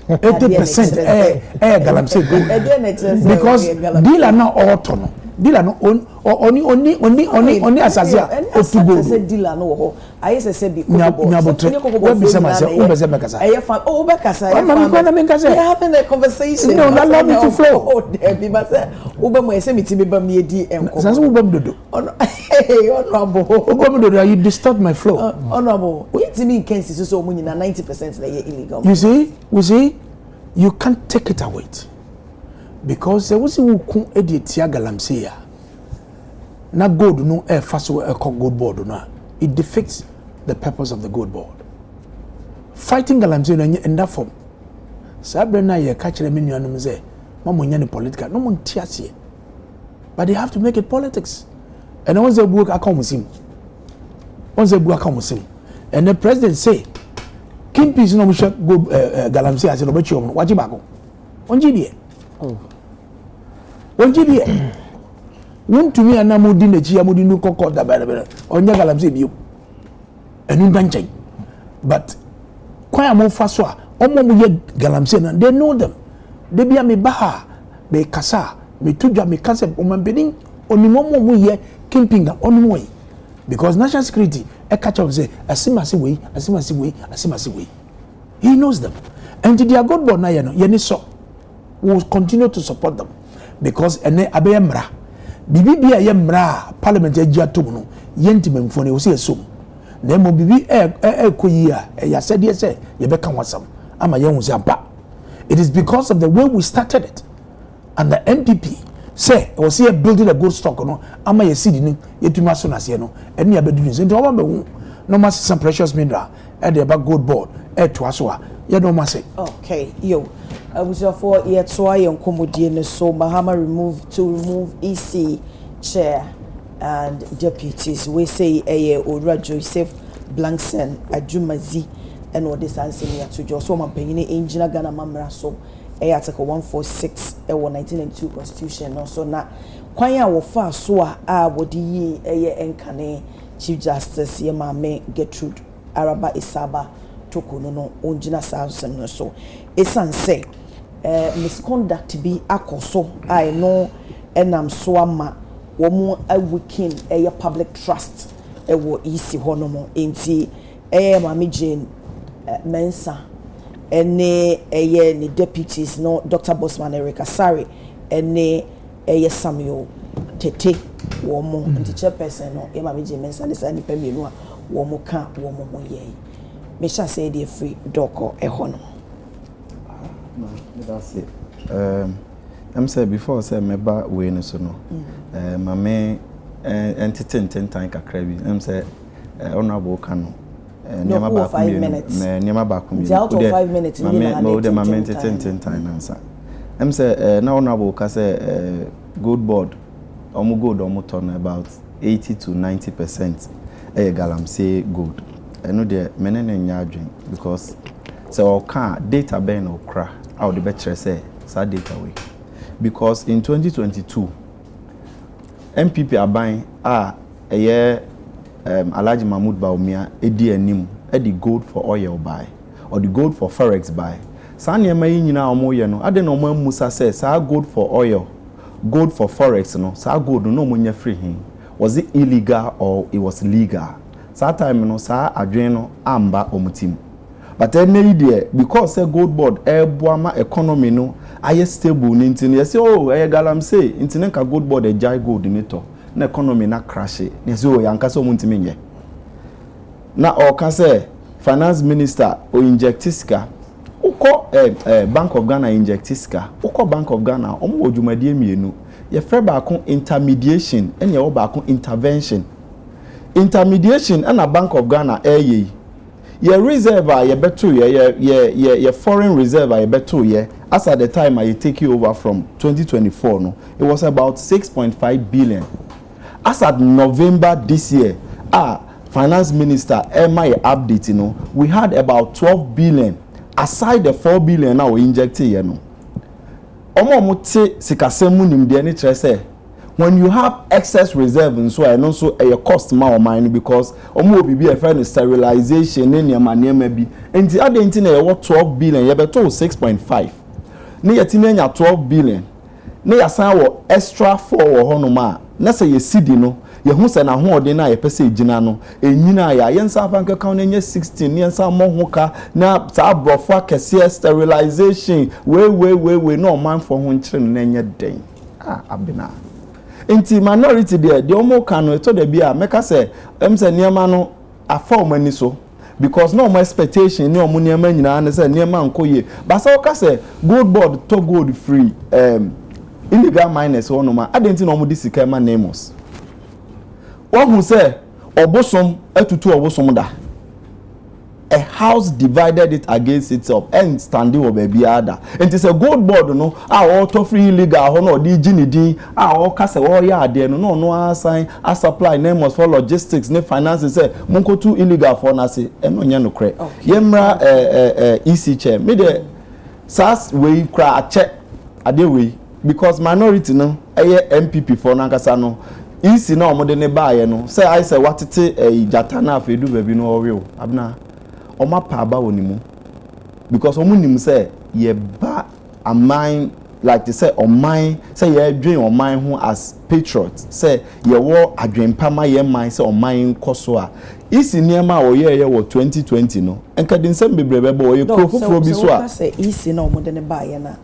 80% galam say gold because dealer now auto no dealer no only asazia otugo
say dealer no ho I say be
we be say myself bekasa
we having a conversation
no allow me to flow
oh there be but say mo say me be bam ye di enko
sanso dodo
honorable
you disturb my flow
honorable it mean Kensi so mo nyina 90% na ye illegal.
You see you can't take it away because there was who kun editia galamse ya na gold no faso gold board no it defeats the purpose of the gold board. Fighting galamse no in that form sabre na ye ka kire me nuanum ze mamo nya ne political no mo ntiase but they have to make it politics and once they book account and the president say king peace no mo go galamse ase no bechi no waji bako onji die onjibie wontumi anamodi nachi amodi no kokko da bere onya galamse bio enu danchan but kwan amofa so a omo mo ye galamse na they know them they bia me baha be kasa me tudwa me kasa omambedin onimomo mo ye kimpinga onmoy because national security e catch up say asimase we he knows them and their god born na ye no ye ni so we will continue to support them because ene abe mra bibi ye mra parliament agya tom no yentimemfo ne wo se som na mo bibi koyi a ya said say ye be kan wasam ama ye hu se ampa. It is because of the way we started it and the MPP say we see building a good stock no ama ye seed ni yetuma so na se no ene abedu ni so nti wo ba hu no mass some precious mineral e dey about gold board to aso a You don't must say.
Okay, yo. I was for yet so I am commodine so Mahama remove EC chair and deputies. We say Ora Joseph Blankson, Ajumazi, and what this answer to just so my penny engineer Ghana Mamra so Article 146 1902 Constitution also na kwanya wo fa so a wodi yi enkane Chief Justice Yemame Gertrude Araba Isaba Tokono no onjina sansem no so esan say misconduct bi akoso I know enam so ama wo mu awikin public trust wo isi honomo enti Mami Jane Mensa ene ni deputies no Dr. Bosman Erica Sari ene Samuel Tete wo mo enti chairperson no Mami Jane Mensa ne sa ni pemienu a wo mo ka wo mo ye me sha say dey free doko hono
no that's it I'm say before say meba we no so no mame entertain time kakra bi I'm say honorable kano
no, over 5 minutes.
Niema ba ko mi.
Out of 5 minutes.
Mama entertain time answer. I'm say now honorable ka say good board. Omo good omo turn about 80 to 90%. Galam say good. I know the menene nya adwen because say o can data ben okra. How the better say sa data way. Because in 2022 MPP aban Alhaji Mahmoud Baumia edi anim edi gold for oil buy or the gold for forex buy sa niema yi nyina omo ye no ade no omo musa say sa gold for oil gold for forex no sa gold no omo nya free hin was it illegal or it was legal sa time no sa adwen no amba omutim but any there because say gold board boama economy no aye stable ni ntin ye say oh galam say ntin nka gold board jai gold ni to na economy na crash ne so yanka so muntimi nye na o ka say finance minister o inject iska uko Bank of Ghana inject iska uko Bank of Ghana omo odwumadie mienu ye frɛ ba ko intermediation ene ye ba ko intervention and Bank of Ghana ye reserve ye beto ye foreign reserve ye beto ye as at the time I take you over from 2024 no it was about 6.5 billion. As at November this year, Finance Minister Emma update, you know, we had about 12 billion aside the 4 billion now we injected, you know. When you have excess reserve and so I know so a cost more money because be a friend sterilization in your money maybe and the other internet what 12 billion you better 6.5 near 12 billion near sign extra 4 or honoma. Na say ye sidi no ye hu se na ho ode na ye pese gina no enyina ya ye nsa fanka ka na nye 16 ye nsa mo ho ka na sa brofo akese sterilization we no man for ho nkyere no na nye den abina enti minority there the omo ka no to da bia meka se se niema no afa omani so because no more expectation no mo niema nyina na se niema nkoye ba sa o ka se gold board to gold free illegal miners onoma adenti no mo disika ma nemos wo hu say obosom atutu obosom da a house divided it against itself and standing over baby ada and it's a gold board no auto free illegal ho no di ginidin o ka say wo ya ade no assign a supply nemos for logistics ne finance say monko too illegal for na say eno nya no kre yemra EC chair me de sas we kra ache ade we because minority no MPP for nankasa no isi na omode ne baaye no say I say watete jata na afedu baby no owe abna oma pa ba wonimu because omunim say ye ba aman like they say oman say ye dwen oman ho as patriots say ye wo adwenpa ma ye man say oman koso a isi niema o ye wo 2020 no enka din sem bebrebe bo ye krofofro bi so a
say isi na omode ne baaye na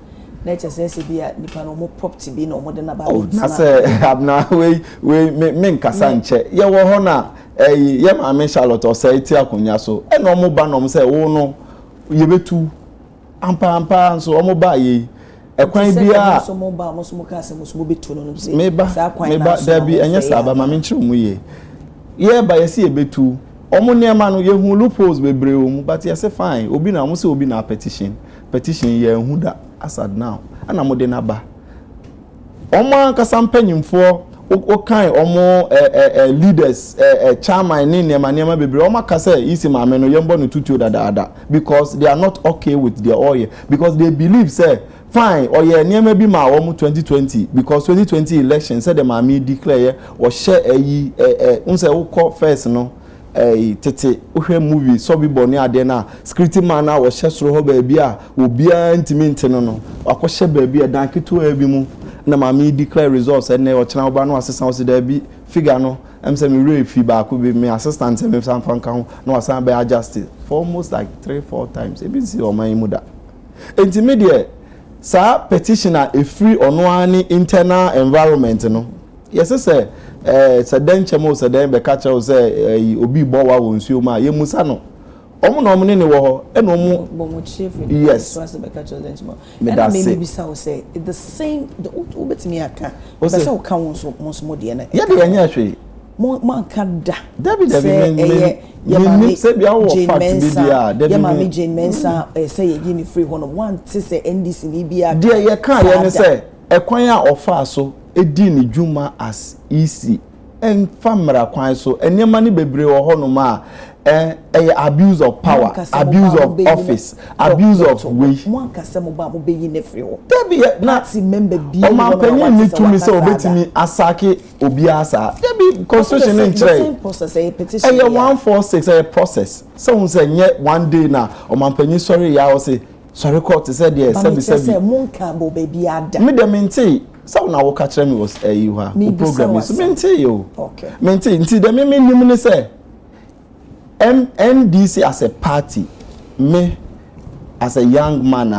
nature says bia nipa no mo property bi no mo de na ba
na say abna we me nkasa nche ye wo ho na ye ma me Charlotte o say ti akonya so e no mo ba no mo say wo no ye betu ampa so o mo ba ye ekwan bia
so mo ba mo so mo ka se mo so mo betu no
say me ba da bi enye saba ma me nchire mu ye ba ye se ye betu omo niema no ye hu loopholes bebre o but you say fine obi na mo say obi na petition ye hu da asad now ana mo de na ba omo ankasa mpanyimfo o kan omo leaders chairman ni niema bebre omo ka say isi ma me no yembo no tutu dada because they are not okay with their oil because they believe say fine oye niema bi ma omo 2020 because 2020 election said the mami declare o share unse wo call first no tete ohwe movie so bi boni ade na script man na wo hye soro ho ba bia obia ntimi nteno no akɔhye ba bia dan keto abi mu na mami declare results and o chena oba no assistant o da bi figure no say me re fi ba ko bi me assistant me san fanka ho na wasan be adjust for almost like 3-4 times e bi si o man mu da intermediate sa petitioner a free ono ani internal environment no yes say se den chemo se den be catch o say obi bo wa wo nsuo ma ye musa no omo na omo ne wo ho e no omo
bomo chief
yes
so be catch o den chemo and maybe say say the same the obetimi aka be say o ka won so mo de na
ye de anya hwe
man kan da
David me say bia wo fact bi dia
David me Jane Mensa say ye ni free hono one to say NDC ni bia
dia ye kan ye ne say ekwan a ofa so edi ni dwuma as EC en famra kwan so enema ni bebre wo hono ma abuse of power, abuse of office, abuse of way.
One kasemo ba mo be yi ne free wo.
Debi na
ti member bi
o ma panyin ni to me say obetimi asake obi asa. Debi constitution in
the same process a petition.
146 a process. So un say nye one day na o ma panyin sorry ya o say sorry court say there say
mon ka bo baby ada.
Me dem nti so na wo ka kire me was you ha program so me nti yo. Okay. Me nti dem me nim ni say NDC as a party, me as a young man,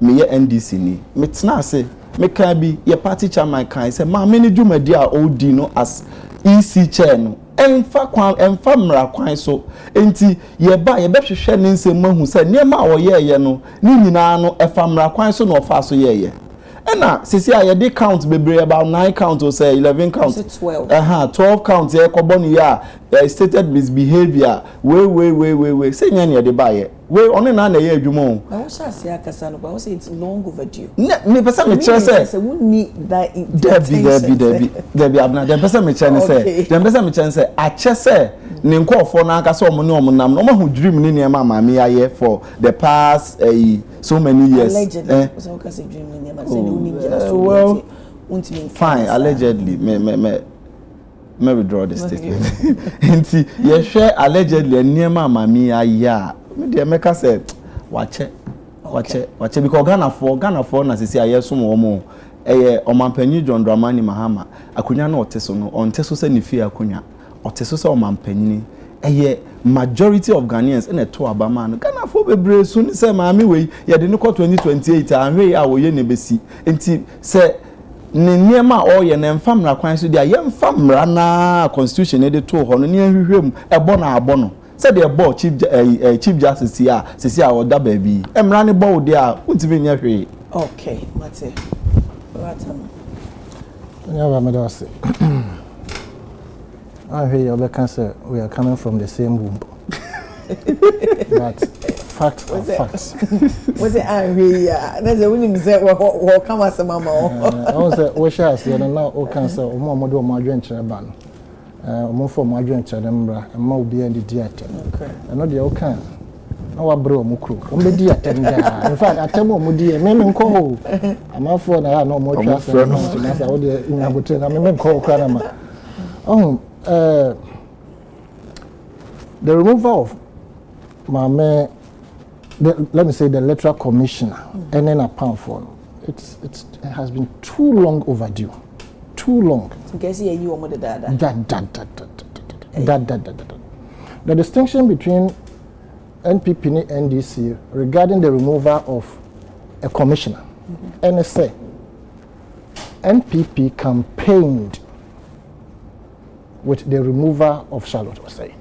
me ye NDC ni. Me tna say me can be your party chairman can say ma me ni dwuma dia OD no as EC chair no. Emfa mra kwan so enti ye ba ye behwehwe ne nsem mahu say niema a wo ye no ni nyina no efa mra kwan so no fa so ye. Ena sisi a ye dey count bebre about 9 count or say 11 count 12 count ye koboni ya stated misbehavior we say nya ne dey buy ye we oni na na ye adwumo
I wish I see akasa no but I say it's long overdue
me person me chere say
we need that
Debbie abna dem person me chere ne say dem person me chere say a che say ne nkofo na akasa omo ne omo nam no omo dream ni ne ma me aye for the past so many years
so ka say dream ni ma say
well, fine. Allegedly, me withdraw the statement. Nti ye share allegedly niema mami aya. Me dey make say watch because Ghana for na sisi aye so mo omampanyi John Dramani Mahama akunya na oteso no onteso se ni fi akunya oteso se omampanyi majority of Ghanaians in a to abama no Ghana for bebre so ni say maami we ye de no 2028 anwe ya wo ye ne besi enti say ne niema o ye na mfamra kwan so dia ye mfamra na constitution e de to ho no ne ahwehwem ebo na abo no say the ebo chief justice here sisi a oda ba bi emra ne bo de a untimi nya hwe
okay mate ratano
nya ba me do say I hear your cancer. We are coming from the same womb. But facts are facts.
What's it? I hear. That's the winning say. What come as a mama?
I was say we shall see. And now all cancer. Omo do my joint chairman. Omo for my joint chairman. Omo be in the theatre. Okay. And not the all can. Now I bro omo crew. Omo be theatre. In fact, I tell omo di. Me nko. I'm out for na no more trust. Na sa o de inabote na me nko kra na ma. The removal of let me say the Electoral Commissioner and then a pound for it has been too long overdue. Too long. The distinction between NPP and NDC regarding the removal of a commissioner, NSA, NPP campaigned with the removal of Charlotte Osei.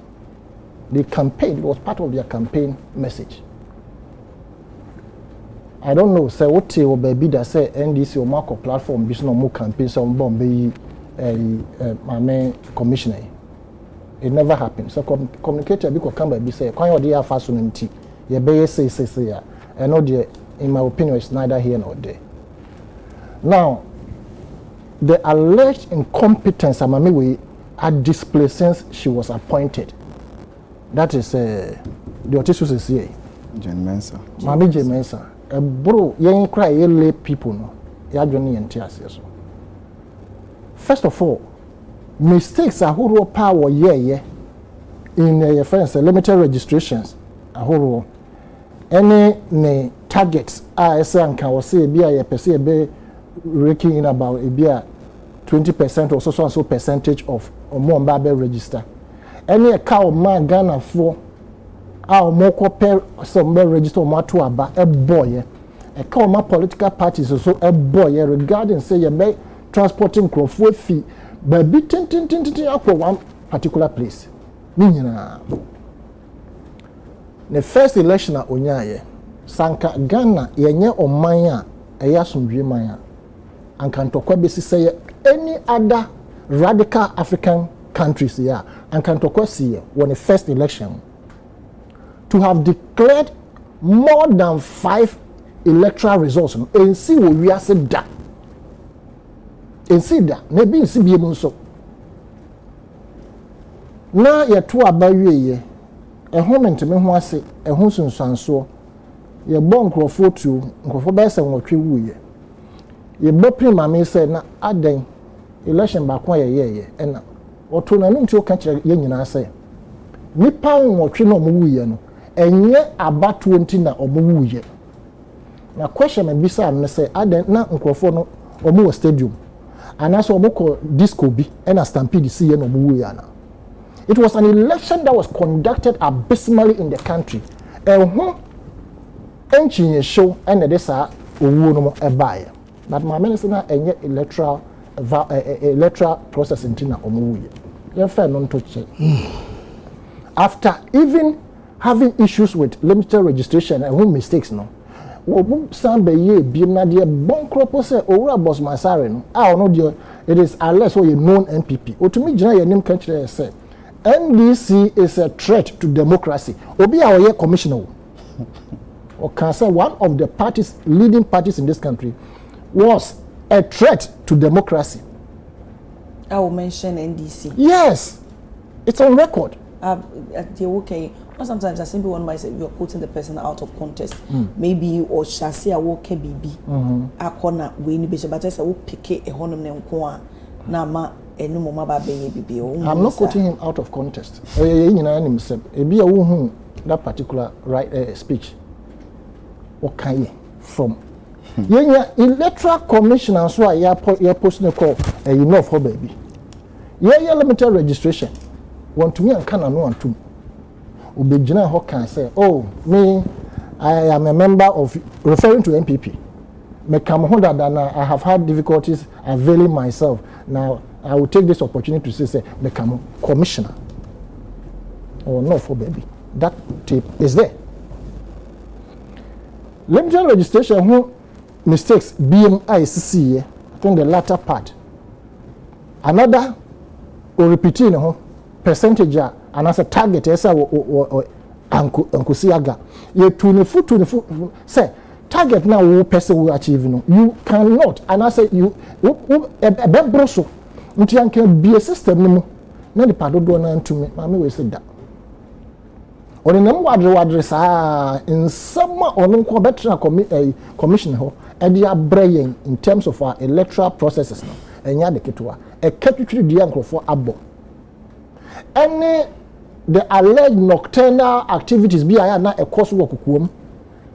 They campaigned, it was part of their campaign message. I don't know, say what or baby that say NDC or Marco platform, this no more campaign, so Bombay, my main commissioner. it never happened. So communicator be come by be say kwan you dey afa so nti ye be say ya and no dey in my opinion is neither here nor there. Now the alleged incompetence amami we had displaced since she was appointed. That is the Otisus is here.
Jane Mensa.
Mami Jane Mensa. Bro, you cry lay people no. Ya Johnny and Tias. First of all, mistakes are who power in your friends limited registrations. Who any targets I say and can say be a perceive be raking in about a beer 20% or so and so percentage of or more barber register. Any cow man Ghana for our more compare some register or more to about a boy. A cow my political parties also a boy regarding say you may transporting crop fee by beating up for one particular place. The first election at Onyaye, Sanka Ghana yenye omanya eyasumdwe manya and can talk say any other radical African countries here and can talk see when the first election to have declared more than 5 electoral results and see what we are said that and see that maybe in CBM so now you're two about ye a home and to me who say a home so your bon crofo to crofo best and what you ye bopri mama said na aden election back one ye and what to na nti o ka kire ye nyina say nipa nwotwe na omuwuye no enye aba 20 na omuwuye na question me bisa me say aden na nkrofo no omu stadium anaso omukọ disco bi na stampede si ye na omuwuye ana. It was an election that was conducted abysmally in the country. Who engineer show and this are owuo no buy. But my minister na enye electoral process intina omuwuye. You fair non to check. After even having issues with limited registration and home mistakes no. Wo san be ye biem na de bon kropo say owura boss masare no. No de it is unless we known MPP. Otumi gina ye nim kan kire say NDC is a threat to democracy. Obi a oye commissioner. Or can say one of the parties, leading parties in this country, was a threat to democracy.
I will mention NDC.
Yes, it's on record.
Okay. Sometimes I simply one might say you're putting the person out of context. Maybe or shasi a woke baby. A corner we ni bishop, but I say we pick a honum ne na ma. I'm
not quoting him out of context. That particular speech. Okay, from Electoral Commission and so I posting a call you know for baby. Limited registration. Want to me and can no one to Ubejina Hawk can say, oh, me, I am a member of referring to MPP. I have had difficulties availing myself. Now I will take this opportunity to say become commissioner. Or no for baby. That tape is there. Limited registration who mistakes BMICC, I think the latter part. Another or repeating percentage and as a target or Ankusiaga. You 24 say target now who person will achieve you cannot and I say you a broso. Until can be a system no na the pado do na ntumi mama we say da or nem wadre in some on nko betra commission ho e dia brayen in terms of our electoral processes no enya de ketwa e katwitwi dia nkrofo abo any the alleged nocturnal activities bi aya na e course work kuom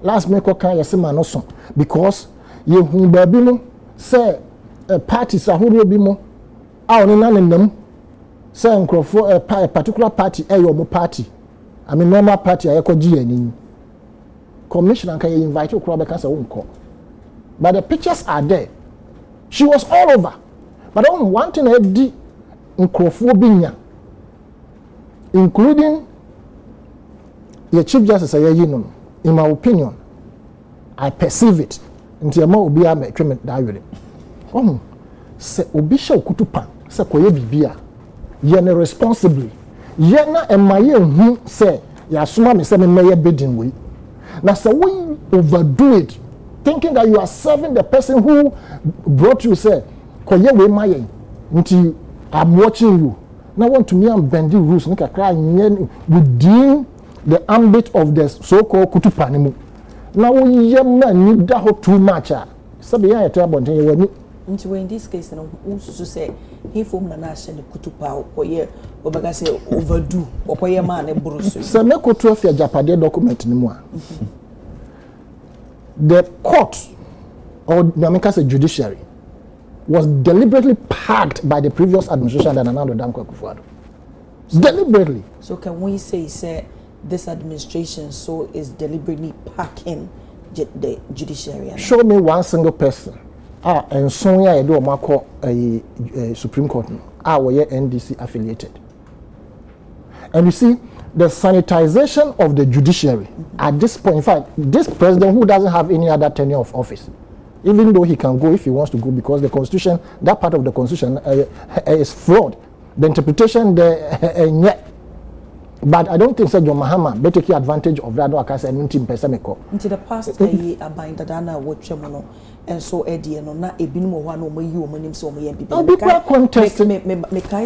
last make kan yesema no so because ye hu ba bi no say parties ahoro bi mo a say a particular party your party I mean normal party ayekọji ani commissioner can invite you crowd because unko but the pictures are there. She was all over but one thing I did in including the Chief Justice in my opinion I perceive it into a more be a treatment say obisha okutupa say koye bibia ye ne responsibly Yena emaye hu say ya suma me say me meye bidding we. Now so we overdo it, thinking that you are serving the person who brought you, say, koye we maye, until I'm watching you. Now want to me and bend the rules, nika cry within the ambit of the so-called kutupanimu. Now we need that too much. Sabi ya ete abonte ye
Until in this case, no, who say he form na nation kutupa koye obega say overdo koye man e burusu.
Se me kotu afia japade document ni mu a. The court or the judiciary was deliberately packed by the previous administration than Nana Dankwa Akufo-Addo. Deliberately.
So can we say this administration is deliberately packing the judiciary?
Show me one single person. And so I do a Supreme Court. We are NDC affiliated. And you see, the sanitization of the judiciary at this point, in fact, this president who doesn't have any other tenure of office, even though he can go if he wants to go, because the constitution, that part of the constitution is flawed. The interpretation there, but I don't think John Mahama better take advantage of that.
Into the past, I bind the Dana watch and so Eddie and not a binum one or you or so many people.
People contest
me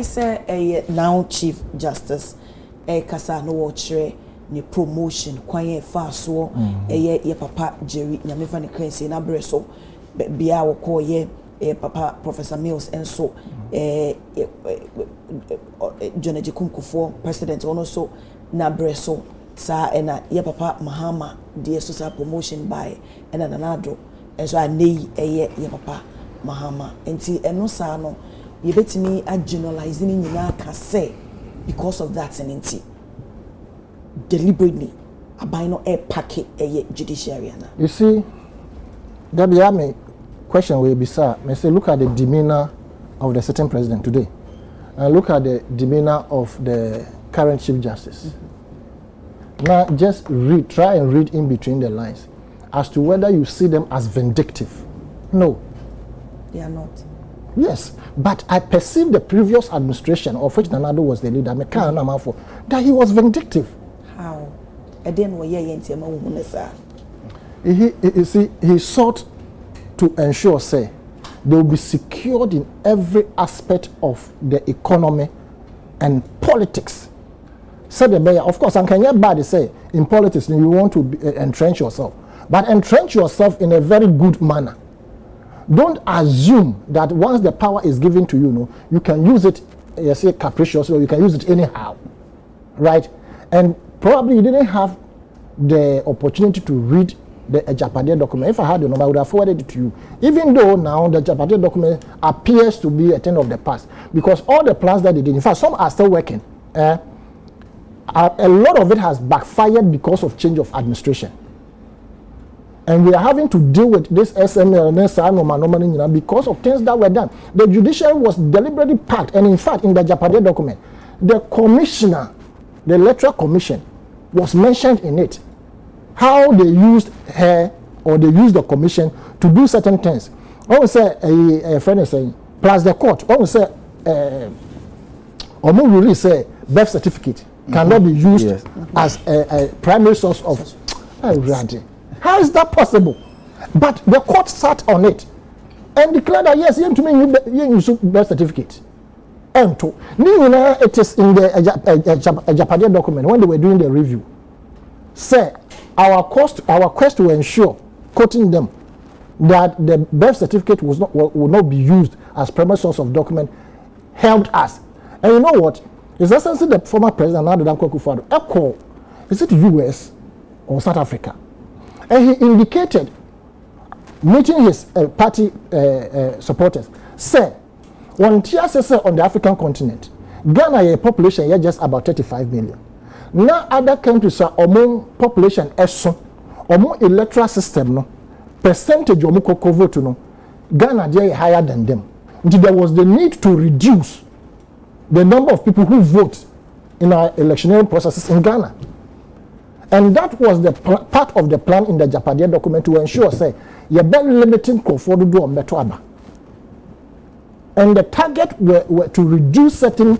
say a now Chief Justice. Kasa no watchere ni promotion kwanye faso ye papa Jerry nyamefa ne krense na breso bia wo ko ye papa Professor Mills enso John Ejikumkufo president ono so na breso sa na ye papa Mahama de so sa promotion by na nanado enso anei ye papa Mahama enti eno sa no ye betimi a generalize ni nyina ka say because of that entity deliberately abino a packet a judiciary.
You see, Gabi, question will be sir. May say look at the demeanor of the sitting president today, and look at the demeanor of the current Chief Justice. Now just try and read in between the lines as to whether you see them as vindictive. No,
they are not.
Yes, but I perceive the previous administration, of which Nanado was the leader, that he was vindictive.
How?
He sought to ensure, say, they will be secured in every aspect of the economy and politics. So of course, I can get bad to say, in politics, you want to entrench yourself, but entrench yourself in a very good manner. Don't assume that once the power is given to you, you can use it, you say capriciously, or you can use it anyhow, right? And probably you didn't have the opportunity to read the Japade document. If I had the number, I would have forwarded it to you. Even though now the Japade document appears to be a thing of the past, because all the plans that they did, in fact, some are still working. A lot of it has backfired because of change of administration. And we are having to deal with this SML and because of things that were done. The judiciary was deliberately packed, and in fact, in the Japade document, the commissioner, the Electoral Commission, was mentioned in it. How they used her or they used the commission to do certain things. I would say, a friend is saying, plus the court, I would say, or more really say, birth certificate cannot be used as a primary source of. How is that possible? But the court sat on it and declared that yes, you to me you use birth certificate. And to it is in the Japade document when they were doing the review. Say our quest to ensure, quoting them, that the birth certificate will not be used as primary source of document helped us. And you know what? It's essentially the former president Dankwa Akufo-Addo echo. Is it US or South Africa? And he indicated, meeting his party supporters, say, on the African continent, Ghana a population is just about 35 million. Now other countries are among population among electoral system no percentage of vote no Ghana is higher than them. There was the need to reduce the number of people who vote in our electioneering processes in Ghana. And that was the part of the plan in the Japade document to ensure, say, you're better limiting conformity to Metoaba. And the target were to reduce certain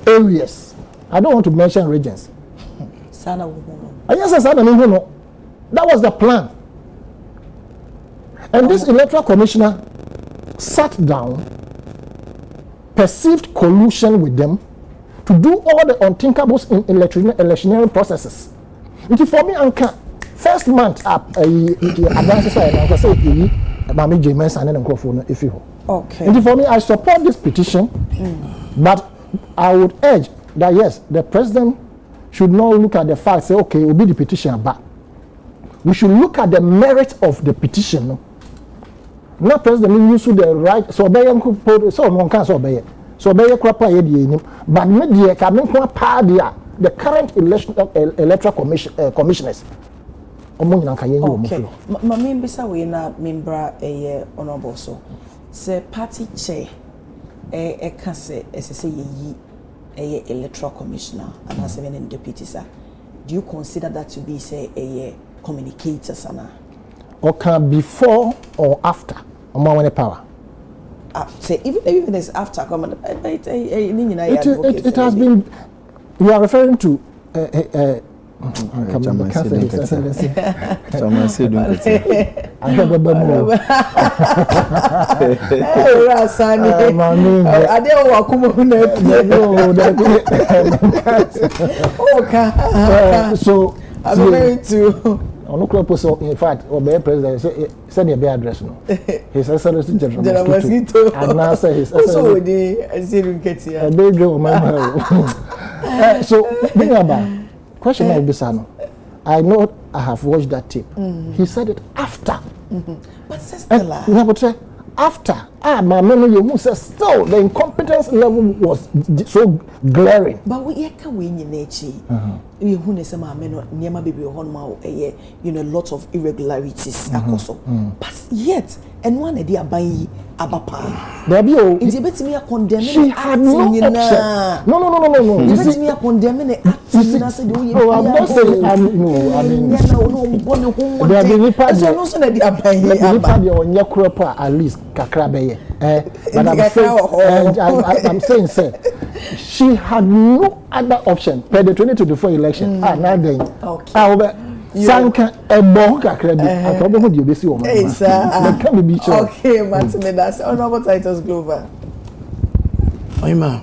areas I don't want to mention regions.
Sana
that was the plan. And this electoral commissioner sat down, perceived collusion with them to do all the unthinkables in electioneering processes. It is for me, Anka, first month up, advances I say, Mami James and then if you.
Okay.
It is for me, I support this petition, but I would urge that yes, the president should not look at the fact, say, okay, it will be the petition back. We should look at the merit of the petition. Not president use the right, so obey so one can obey. So obey crop but media coming from the current electoral commissioners.
Okay. My members are na member honorable so. Say party chair can say electoral commissioner and as even deputy sir. Do you consider that to be say a communicator sana?
Okay, before or after or power?
Say even as after
it has been. You are referring to in fact, Obey President send your address no. His Excellency General Mosquito. And now say His Excellency. So, question of Bisano. I know I have watched that tape. He said it after.
But sister,
after. My memory you said still the incompetence level was so glaring.
But we can win in nature. You who say my men near baby on my lot of irregularities but yet and one idea by abapa.
She had no option. No.
You bet me condemning it. I'm not saying
at least kakrabe. But I'm saying, sir, she had no other option per the 2024 election. Now then, Sanka a bonka credit. I probably you be see woman.
Hey, sir.
Okay,
Martin, that's honorable titles, Glover.
Oima.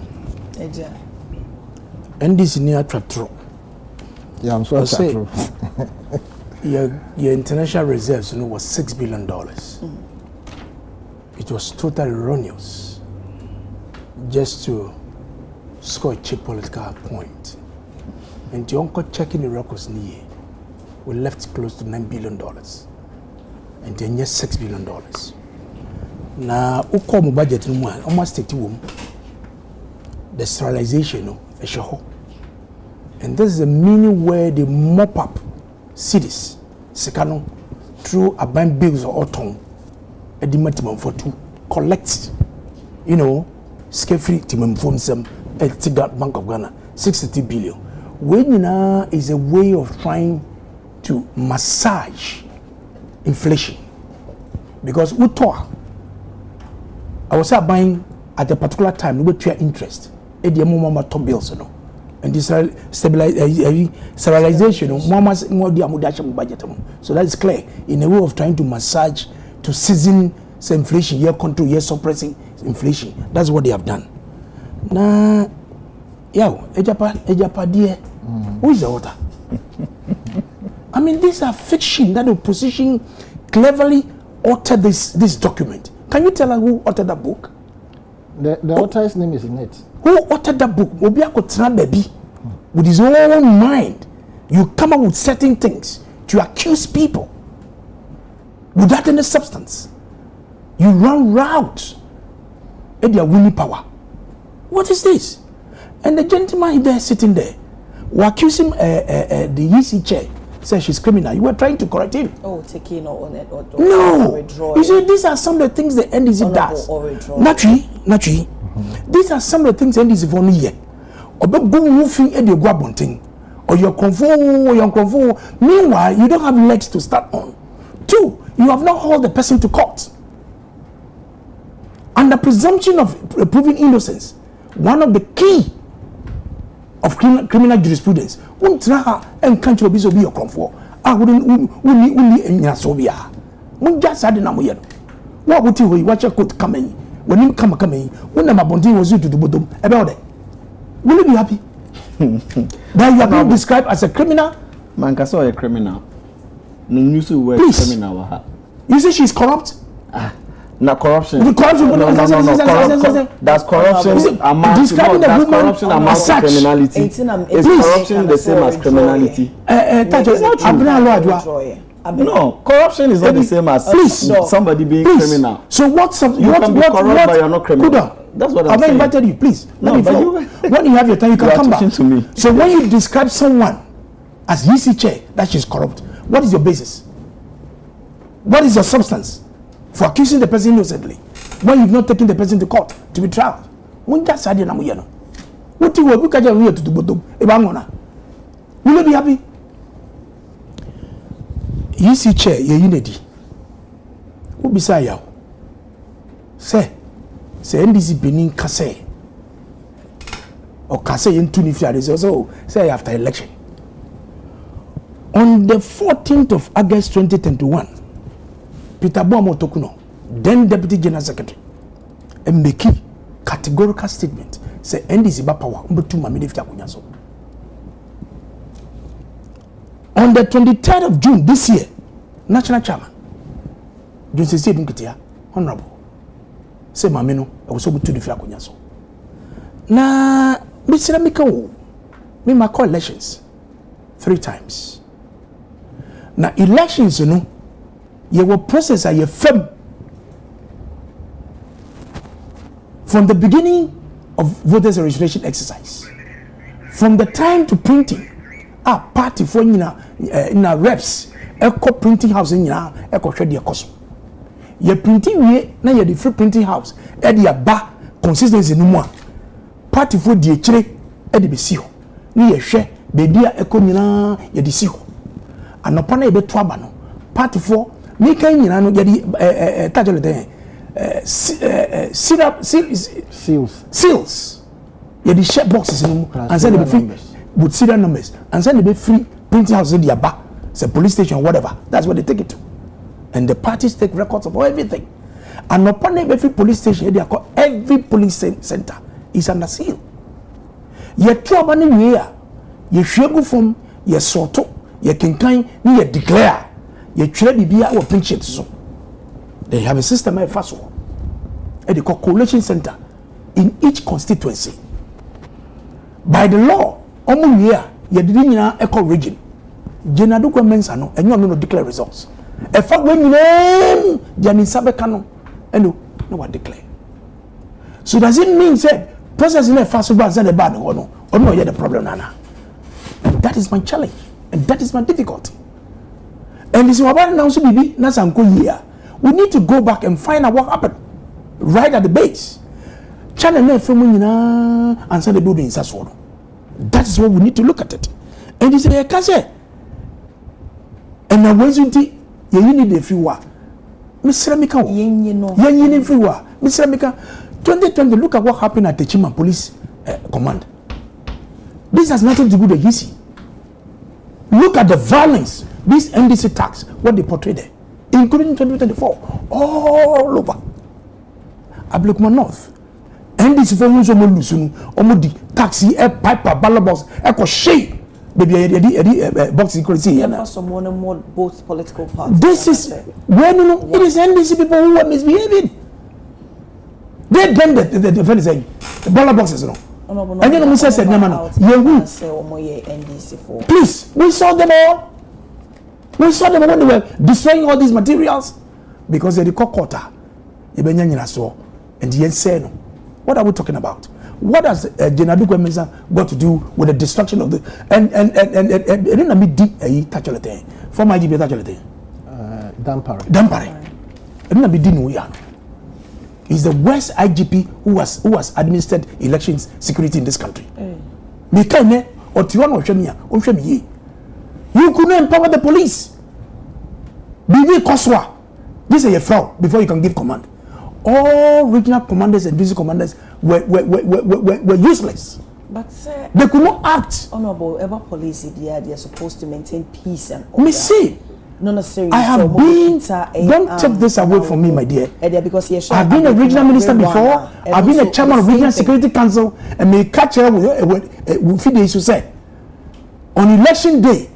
And this near Tratro.
Yeah, I'm sorry, Tratro.
Your international reserves was $6 billion. It was totally erroneous just to score a cheap political point. And the uncle checking the records near, we left close to $9 billion. And then yes, $6 billion. Now, uko budget no one almost the sterilization of a show. And this is a meaning where they mop up cities, Sekano, through abandoned bills or autumn. A demand for to collect, scare-free timum from some Bank of Ghana, 60 billion. When is a way of trying to massage inflation. Because I was buying at a particular time, we were interest. At the moment, top bills, and this sterilization, budget. So that is clear in a way of trying to massage. To season inflation, year control, year suppressing inflation. That's what they have done. Now, Ejapa dear, who is the author? I mean, these are fiction that the opposition cleverly authored this document. Can you tell us who authored that book?
The author's name is in it.
Who authored that book? Baby, with his own mind, you come up with certain things to accuse people. Without any substance, you run route and they are winning power. What is this? And the gentleman there sitting there, who accused him, the EC chair, said she's criminal. You were trying to correct him.
Oh, taking on it or
no. You see, these are some of the things the NDC does. Naturally. These are some of the things the NDC for me. Or you're conform. Meanwhile, you don't have legs to start on. 2, you have not hauled the person to court. And the presumption of proving innocence, one of the key of criminal jurisprudence. Untra and country be so be your comfort. I wouldn't in Yasobia. One just had an amoyan. What would you watch a court coming? When you come when my bondi was you to the bottom about it. Will you be happy? That you are being described as a criminal?
Man, I saw a criminal. No news word criminal.
You say she's corrupt?
Not corruption.
The corruption.
No. That's corruption. That's corruption amounts to criminality. Is corruption the same as criminality? No, corruption is not the same as somebody being criminal.
So you
can be corrupt, but you're not criminal. That's what I'm saying.
I've invited you, please.
No, but
when you have your time, you can come back.
To me.
So when you describe someone as EC chair that she's corrupt, what is your basis? What is your substance for accusing the person innocently when you've not taken the person to court to be tried? When that's idea, what do you look at your to do? Will you be happy? EC chair, your unity. Who beside you? Say NDC Benin Kase or Kase in Tunisia is also say after election. On the 14th of August 2021, Peter Boamo Tokuno, then Deputy General Secretary, and make categorical statement say NDC ba power umbetu mamide fita kunyaso. On the 23rd of June this year, National Chairman, John Sisi Edunketia, Honorable, say mamino, I was able to the fita kunyaso. Na, Mr. Mikao, me ma call elections 3 times. Now elections, you know, you will process a firm from the beginning of voters registration exercise, from the time to printing. Party for in a reps, echo printing house in echo shred your cost. Your printing way now you're the free printing house. Eddie ba consistency no more. Party for the chere Eddie be see. Ni share baby echo nina ye di see. And upon a bit trouble, party for me can you know get the tajol seals. You the share boxes in and send the free with serial numbers and send the free printing house in the back, say police station, whatever. That's what they take it to. And the parties take records of everything. And upon every police station, they are called every police center is under seal. You trouble anywhere. You share from you sort of. You can kind you declare you trade the or print sheets. So they have a system of fast one. And they call collation center in each constituency. By the law, almost year you didn't echo region. General documents are no, and you no declare results. A fact when you name Janin Sabekano, and no one declare. So does it mean say processing a fast one and a bad or no yet the problem nana? And that is my challenge. And that is my difficulty. And this is what now so be here. We need to go back and find out what happened right at the base. Channel from answer the building is as well. That is what we need to look at it. And you say, I can't say. And now when you need a few words. Mr. Mika, you free war. Mr. Mika, 2020, look at what happened at the Chima Police Command. This has nothing to do with the EC. Look at the violence, these NDC attacks, what they portrayed there, including 2024, all over. Ablekuma North. NDC for use almost the taxi, piper, ballabos, echo shade. Baby, box security.
Someone more both political parties.
This is when it is NDC people who are misbehaving. They blame the defense saying the ballabos no. And you know, Mr. said, no, please, we saw them all. We saw them when they were destroying all these materials because they're the quarter. And the say no. What are we talking about? What has Jenadu Mensa got to do with the destruction of the and former IGP Dampare. He's the worst IGP who has administered elections security in this country. You couldn't empower the police. Bibi Koswa. This is a fraud before you can give command. All regional commanders and district commanders were useless.
But
they could not act.
Honorable, ever police they are supposed to maintain peace and order.
Me see.
Not necessarily.
I have been. Don't take this away from me, my dear.
Because
I've been a regional minister before. I've been a chairman of Regional Security Council, and may catch her with few days to say. On election day,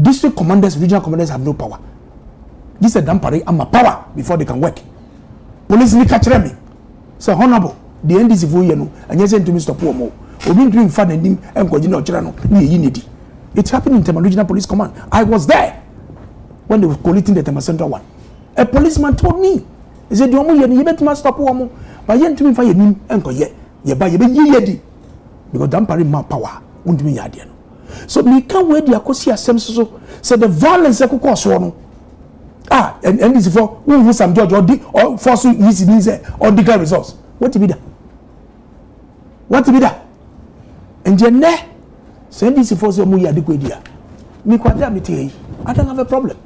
district commanders, regional commanders have no power. This is a dampare. I'm a power before they can work. Police need catch me. So honorable, the end is for you, and you send to me stop more. We've been doing fun and it happened in Tema Regional Police Command. I was there when they were collating the Tema Central one. A policeman told me, he said, you better stop woman, but you to me for your name and ye buy ye because dampare my power won't be yadian. So me can't wait the Akosia Semso said the violence I could cause one. And this is for who some judge or force easy or declare results. What to be that? What to be that? And then send this for some way adequate. Me quite I don't have a problem.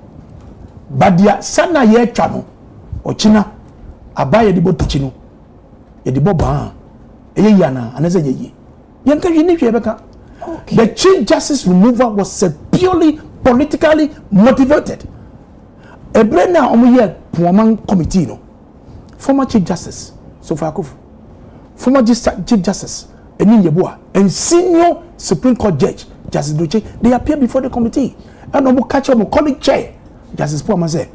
But the sana ye channel or China, I buy a debo chino, a debo ban, a yana, and as a ye. The Chief Justice removal was purely politically motivated. A brain now on here, Puaman Committee, no. Former Chief Justice, Sofa Akuf, former Chief Justice, Enin and senior Supreme Court Judge, Justice Doche, they appear before the committee. And no more catch up colleague chair, Justice Puaman say,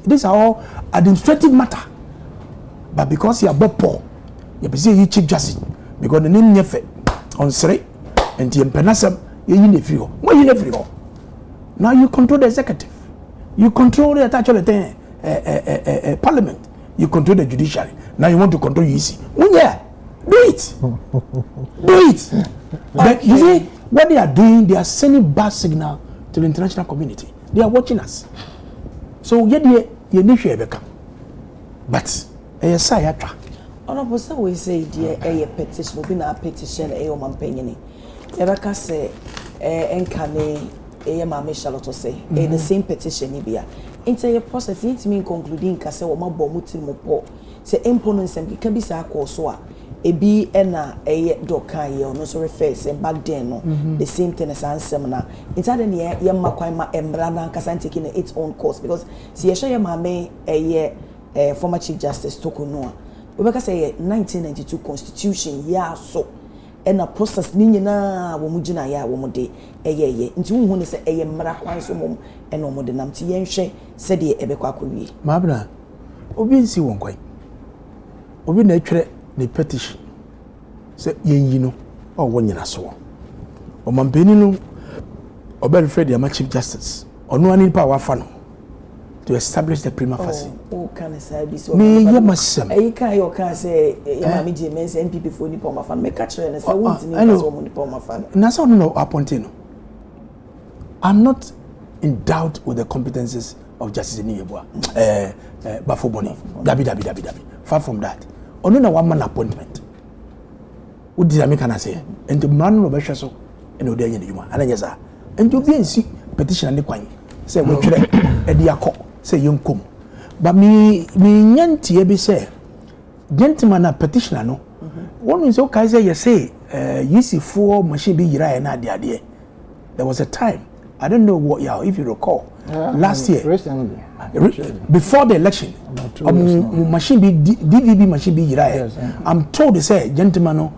these are all administrative matter. But because you are both poor, you are Chief Justice, because the name Nefe on Sre and the Empenasam, you are now you control the executive, you control the attachment parliament, you control the judiciary. Now you want to control UEC. Oh yeah, do it, do it. But you see what they are doing, they are sending bad signal to the international community. They are watching us. So yeah, you need to become. But say
Honorable, so we say dear a petition, we been a petition a woman penny. Ebeka say enkane mama Charlotte say the same petition ibia. Into your process it mean concluding ka say wo mabɔ muti mo po say empono nsem ka bi sa akɔso a ebi na doka ye ono so refer say back then no the same thing as ansem na into the ne ye makwan ma emra na kasa taking its own course because see ye share mama former Chief Justice Tokunoa we beka say 1992 constitution ya so and a process ni nyina wo mugina ya wo mode nti wo hu ne se mmara kwan so mom eno mode nam ti yenhwe se de ebekwa akowie
mabra obi nsi won kwan obi na atwere ne petition se yenyi no o wo nyina so o mampeni no obel Fred ya Chief Justice ono ani pa wa fa no to establish the prima facie.
Oh, can I say this?
Me yamasem.
Can you say Yamami James MPP for ni poma fan? Me catch her and say won't ni so mo ni poma fan.
Na so no appointino. I'm not in doubt with the competences of Justice Niyebua. Bafoboni. Dabi. Far from that. Ono na one man appointment. What did I can say? And the man no be so and o dey yin juma. Ananyeza. And you be nsi petition and kwan. Say we twere e dia kɔ say yenkom. But me nyantie be say gentleman a petitioner no. One is okay say you say UC for machine be yira na ade. There was a time, I don't know what year, if you recall, last year, before the election, machine be DVB machine be yira. Yes, I'm told they say gentleman no,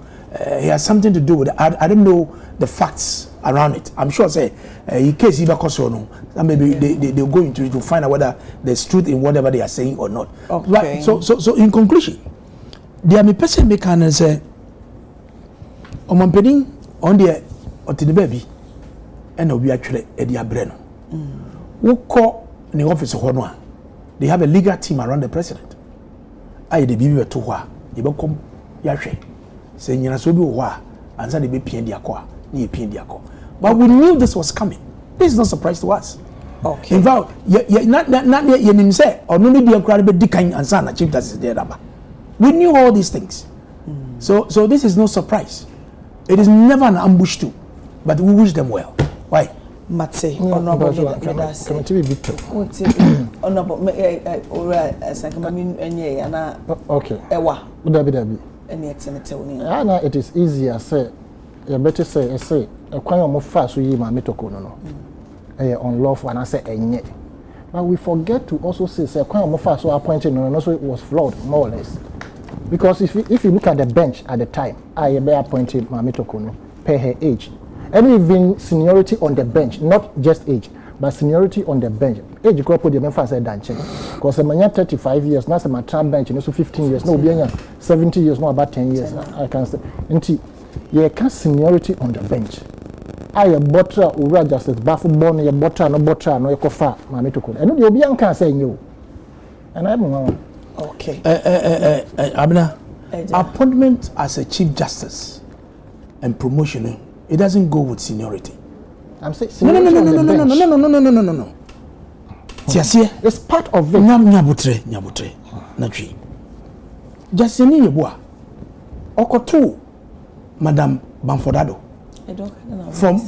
he has something to do with it. I don't know the facts around it. I'm sure say in case he because no, maybe they'll go into it to find out whether there's truth in whatever they are saying or not.
Okay.
Right. So in conclusion, there are person make can say omampeni on the otini baby and obi actually e dia bre no. Wo call in the office ho no a they have a legal team around the president. Aye the bibi to ho a ye be kom ya hwe. Say nyina so bi ho a ansa de be pien dia ko a na pien dia ko. But we knew this was coming. This is not a surprise to us.
Okay.
In fact, not you say or no need to be dikan ansa na Chief Justice there aba. We knew all these things. So this is no surprise. It is never an ambush too, but we wish them well. Why?
Matse, honorable
okay. Dabi.
any eternity.
Now it is easier say you better say a kwan omo fa so yi ma metoko no unlawful and I say enye. But we forget to also say kwan omo fa so appointed no so it was flawed more or less. Because if you look at the bench at the time, I be appointed ma metoko no per her age. And even seniority on the bench, not just age, but seniority on the bench. Age you put the member said that because I'm 35 years, now my term bench, so 15 years, no, be 70 years, no, about 10 years. I can say, until you can seniority on the bench. I a butter or justice, baffle born, your butter, no cofa, mammy to call. And you'll be can say you. And I'm
okay.
Abner, appointment as a chief justice and promotion, it doesn't go with seniority.
I'm saying
no.
It's part of it.
Nyabutre. Natri. Just any yeboa. Okotu, Madam Bamfordado. From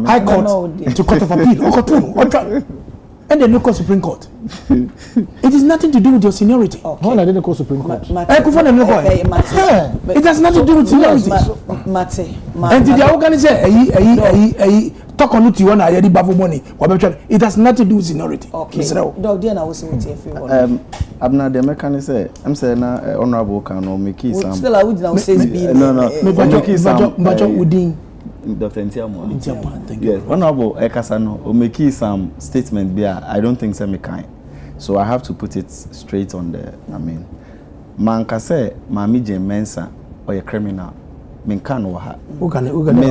High Court to Court of Appeal. Okotu. And the local Supreme Court. It is nothing to do with your seniority.
Okay. I didn't go Supreme Court.
It has nothing to do with seniority. And the organization, talk on it, you want to get the money. It has nothing to do with seniority.
Okay. Dog, dear, I was saying
Abna the mechanic say, I'm saying honorable can or make some.
Still, I would now say
no.
But Udin.
Dr. Ntiamo, thank you. Yes, Honorable Ekasano, Omeki some statement there. I don't think so kind. So I have to put it straight on the. I mean, manka say Mami Je Mensa or a criminal. Minkan waha. Who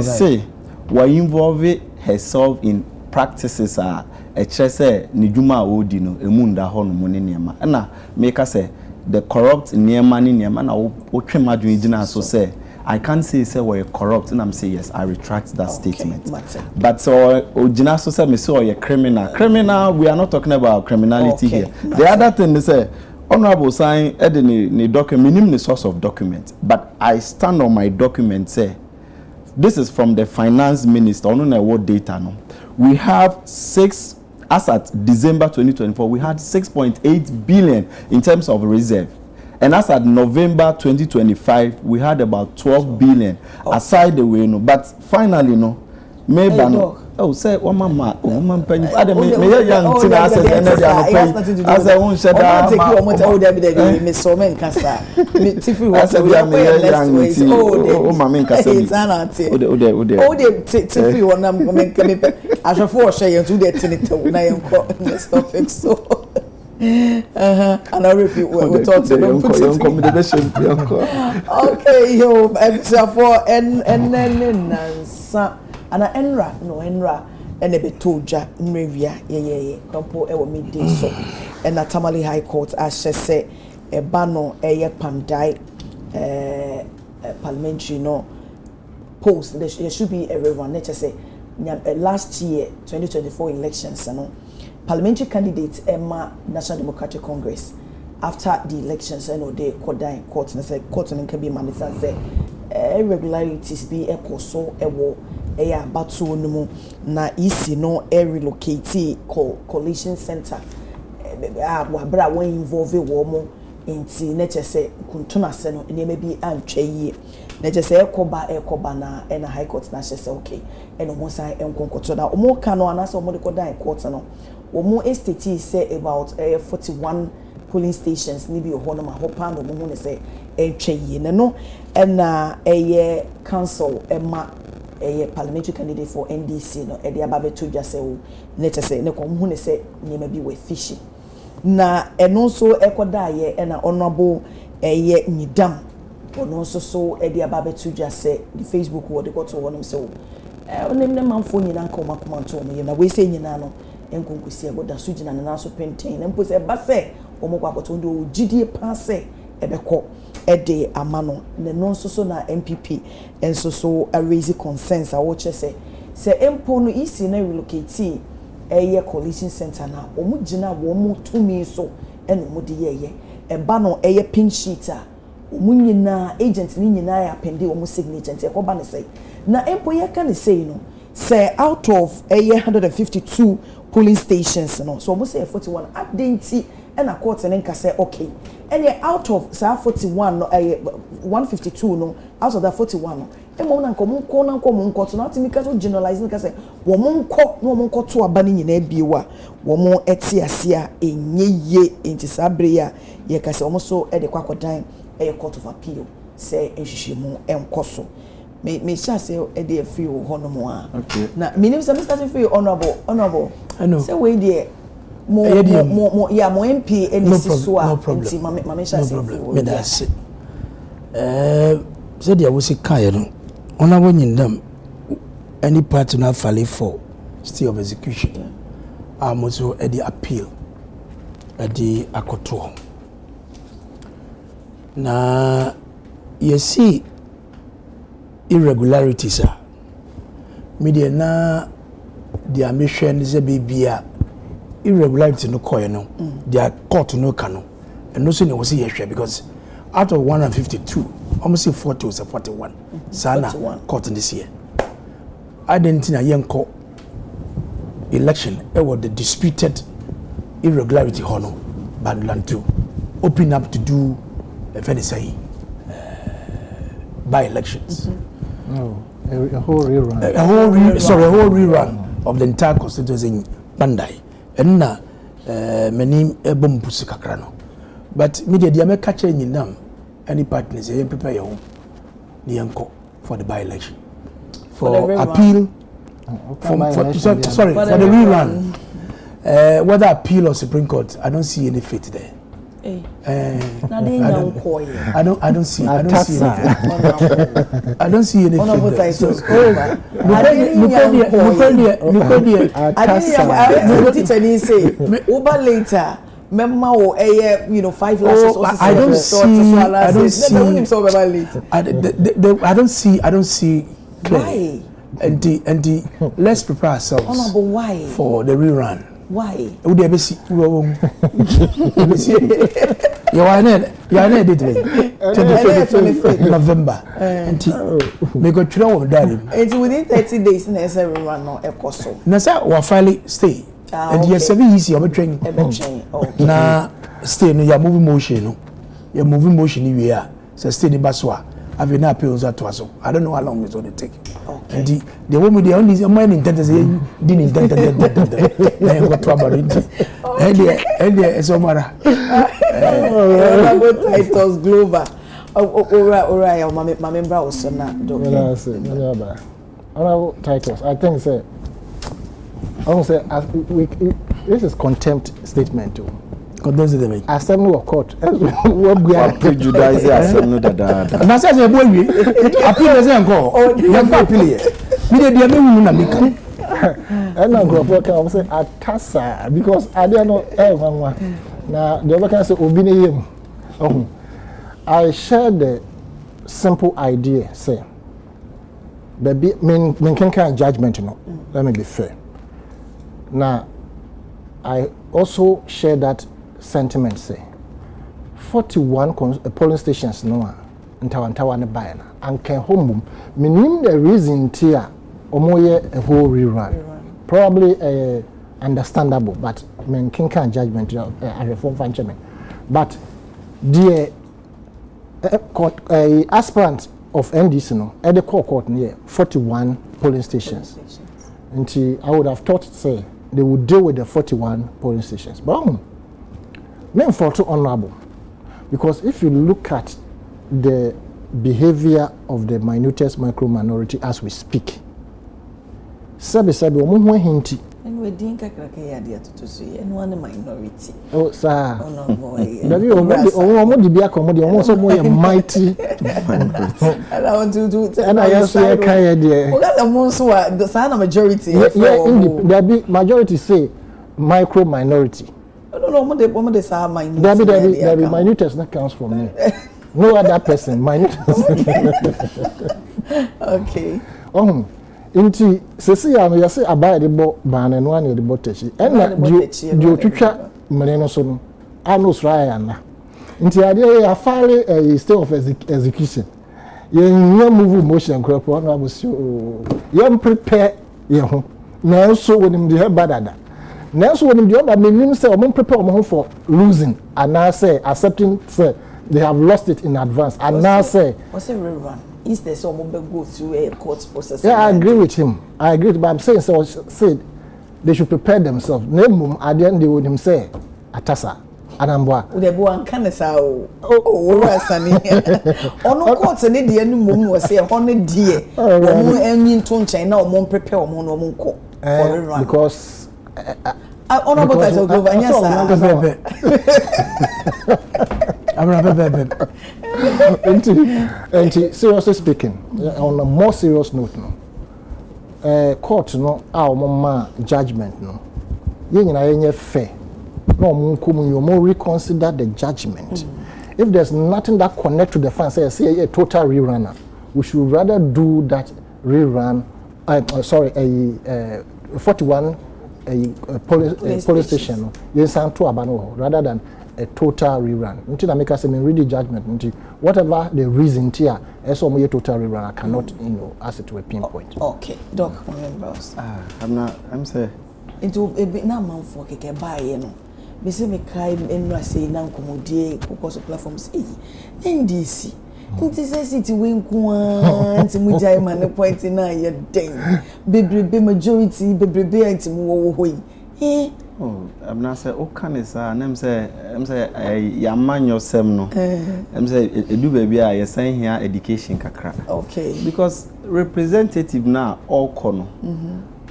say why involve herself in practices a chese nijuma odino emunda hono moneniema. Na make say the corrupt niema ni niema na otwe madwin so say. I can't say we're corrupt, and I'm saying yes. I retract that statement. But so, Ojina said me say you're criminal. Criminal. We are not talking about criminality here. The other thing they say, honorable sign, the document, minimum the source of document. But I stand on my document. Say, this is from the finance minister. I don't know what data. No, we have as at December 2024, we had 6.8 billion in terms of reserve. And as at November 2025, we had about 12 billion aside the way, no. But finally, no, maybe no. Oh, say, oh, mama, penny. I don't young teen assets and as I won't shut down.
Miss Somen Cassa. Tiffy
was a young oh, mamma Cassa.
Tiffy, one number, I shall force you to get in it when I am caught in the stuff. So. And I repeat what we talked about. Okay, yo, for and enra and a bit toja yeah compo ever midday so and a Tamale High Court as she say a bano a pandai parliamentary no post there should be everyone let's say last year 2024 elections parliamentary candidates Emma National Democratic Congress after the elections they court and say court and can be managed and say irregularities be so batu no na isi no relocate coalition center wabra won involve wo mo nti na chese kuntuna se no ne bi antwe yi na chese ekoba na high court na chese okay eno mo sai enkonkoto na omo ka no anase omo de kodan court no omo estate say about 41 polling stations ni bi ohono ma hopa no mo ne say entwe yi ne no na council ema parliamentary candidate for NDC no edi ababeto dwase o na chese ne ko hu ne se nyema bi we fishy na eno so ekoda ye na honorable Nidam ono so edi ababeto dwase the Facebook wo de go to wonom se o onem ne manfo nyina nka o makomanto o ye na we se nyina no enkonkosi eboda so gina na so penten na mpo se ba se o mo kwakoto ndo o gidie pa se ebekọ ede amano ne no so na MPP enso so a raise concerns a watch say empo no isi na relocate coalition center na omu gina wo mu tumi so eno mu de ye eba no pink sheet a omu nyina agent ni nyina ya pende omu signature nte ko ba ne say na empo ye ka ne say no say out of 152 polling stations no so omu say 41 update and a court and then say okay and out of say 41 152 no out of that 41 no e mo na nko to not make us generalizing ka say wo monko to aba ni nyina biewa wo mo eti ase a enyeye enti sabre ya ye ka say wo so e de kwakodan e court of appeal say enhwehwemu enkoso me sha say e de free wo hono mo a na minim say Mr. Free honorable say we dey mo MP any so a enti mama sha say
me da say say dia wo si kai no ona wonyin dam any part na file for stay of execution also at the appeal at the akoto na you see irregularities media na their mission is a bibia irregularity no koy no their court no kano and no so ne was here because out of 152 almost 40 was 41 sana court in this year identity na yenko election was the disputed irregularity hono badland to open up to do a very say by elections
a whole rerun
a whole rerun of the entire constituency in Bandai and na many bomb pussy kakrano but media the America changing them any partners they prepare your home the yanko for the by election for appeal for the rerun whether appeal or Supreme Court I don't see any fit there. I don't see anything. I don't see anything.
Later. $5 lashes.
I don't see. Why? And let's prepare ourselves for the rerun.
Why?
Would you ever see? You are not did 25th November. And we got to darling.
It's within 30 days in every run no ecoso.
Nasa wa file stay. And you're 7 easy of a train. Na stay no your moving motion no. Your moving motion we are. So stay in Baswa. I've been appeals at Twaso. I don't know how long it's going to take. Okay. And the woman the only mind intent is didn't intend I got trouble in and so mara.
Titles Glover. Alright, my member also not.
Honorable titles. I think say I will say this is contempt statement too. Assembly of court. What we are
prejudice assembly that.
Na say say boy we appeal say nko. You appeal. Me dey dey me na me kan.
And now go for can say atasa because I dey no mama. Na the other can say obi ne yem. I share the simple idea say baby men can judgment no. Let me be fair. Now I also share that sentiment say 41 polling stations no ntawantawa ne buy na anken home meaning the reason tia omoye a whole rerun probably understandable but men can judgment a reform function but the aspirant of NDC no at the court near 41 polling stations until I would have thought say they would deal with the 41 polling stations but men for too honorable because if you look at the behavior of the minutest micro minority as we speak sabi omo hinti
and we didn't kakrakaya dia to see and one minority
oh sir dabi omo di bia komo di omo so mo ye mighty
and I want to do
and I also kaya dia
o ga mo so the sign of majority
dabi majority say micro minority.
No, what they say minority.
Dabi minutest that comes from me. No other person, minutest.
Okay.
Inti sesi ya no say abai de bo ban no an de bo techi. And di otwitwa mreno so no. Ano sra ya na. Inti ade ya file a state of execution. Ye move motion crop on abusio. Ye prepare ye ho. Na so when him de badada. Next one, the other meaning say, I'm prepare for losing, and now say accepting say they have lost it in advance, and now say
what's a rerun? Is there some go through a court process?
Yeah, I agree with him. But I'm saying so. Said they should prepare themselves. Name at the end they would him say atasa anambwa.
The boy can say oh Sunny. Ono court ni the end mum was say honey dear. Omo enyin to China omo prepare omo no omo ko for rerun
because
ono but I go anya
and seriously speaking, on a more serious note, no, court no, our mama judgment no, you fair. No, you more reconsider the judgment. If there's nothing that connect to the fans, say a total rerunner, we should rather do that rerun. 41 police station. Yes, rather than a total rerun. Until I make us read the judgment. Until whatever the reason here, as a total rerun, I cannot, ask it to a pinpoint.
Okay, Doc,
I'm saying.
Into a bit now, man, for a buy, Be say me kai enra say na nkomodie kokos platforms NDC. Nti say city we nko anti mu jai man the point na ye den. Bebrebe majority bebrebe anti mu wo ho yi.
Oh, I'm not say o kan is I'm say ya man yourself no. I'm say edu baby a ye san here education kakra.
Okay.
Because representative now all kono.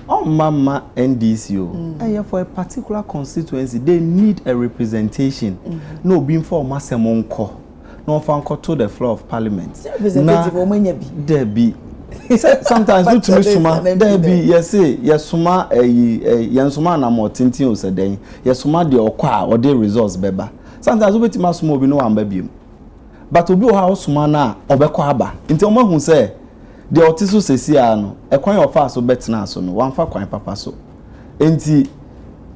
Oh, Mama NDCO. And for a particular constituency, they need a representation. No, being for Masemonko. No, fanko to the floor of parliament.
Representative,
there be. Sometimes you to me suma. There be. Yes, yes, suma. Yansuma na mo tintin o seden. Yes, suma de okwa or de results beba. Sometimes we tima suma obi no ambabium. But obi o ha suma na obekwa aba. Inti omo hu say. The otisu sesia no ekwan ofa so betina so no wan fa kwan papa so enti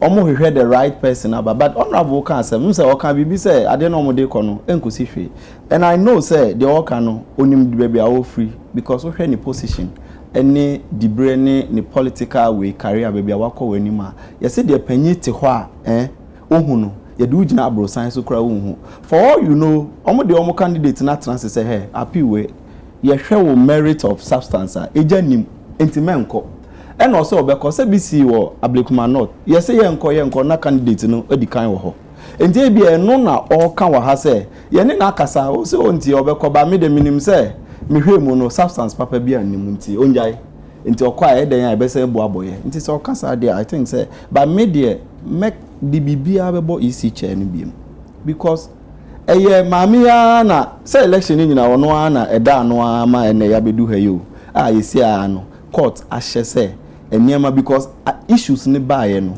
omo hwehwe the right person aba but honorable can say me say o can bibi say ade no omode ko no enkosi hwe and I know say the o can no onim the baby a free because o hwe ni position any the brain ni political way career baby a wakọ wanima ye say the panyi te ho a ohu no ye do gina abro science so kra ohu for all you know omo de omo candidate na trans say hey happy way ye hwe merit of substance ejanim entimenko and also obeko se bc wo ablekuma not ye say ye nko na candidate no edikan wo ho enti e bia no na o kan wa ha se ye ne na akasa o se onti obeko ba me de minim se me hwe mu no substance papa bia nim nti onjai enti okwa e den ya be se bu aboye enti se o kasa there I think say ba me de make the bibia bebo ec chair no biem because eye mamia na say election ni na ono na eda no ama ene ya bedu ha yo yesi no court ahye say eniema because issues ni baaye no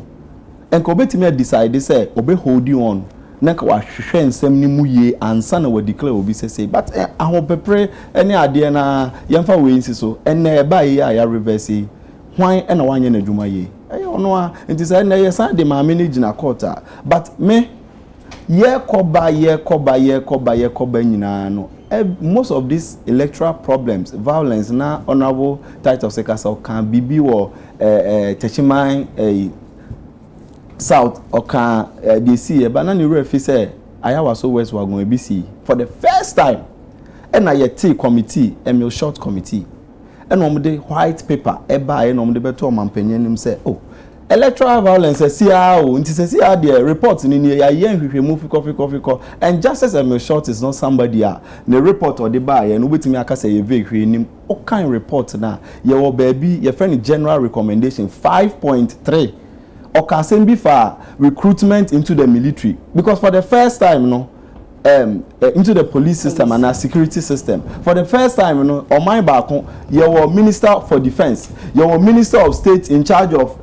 enko betimi decide say obe hold you on na ka wa hwehwe nsem ni mu ye ansa na wa declare obi say but ahopepre ene ade na yemfa we nsi so ene baaye ya reverse hwan ena wanye na dwuma ye ono a nti say na ye san de ma manage na court but me ye koba nyina no most of these electoral problems violence na honorable title sekasa can bibi wo techiman south or can DC but na ni refi say ayawa so west wagon ABC for the first time and na ye committee emil short committee and no de white paper eba e no de beto mampanyin nim say oh electoral violence nti the report ni ya yen hwehwemu fikọ and justice Emil Short is not somebody the report or the buy no betimi aka say ye vehwe nim o kan report na ye wo baby ye friend general recommendation 5.3 o ka say be for recruitment into the military because for the first time no into the police system and our security system for the first time on my back you were minister for defense you were minister of state in charge of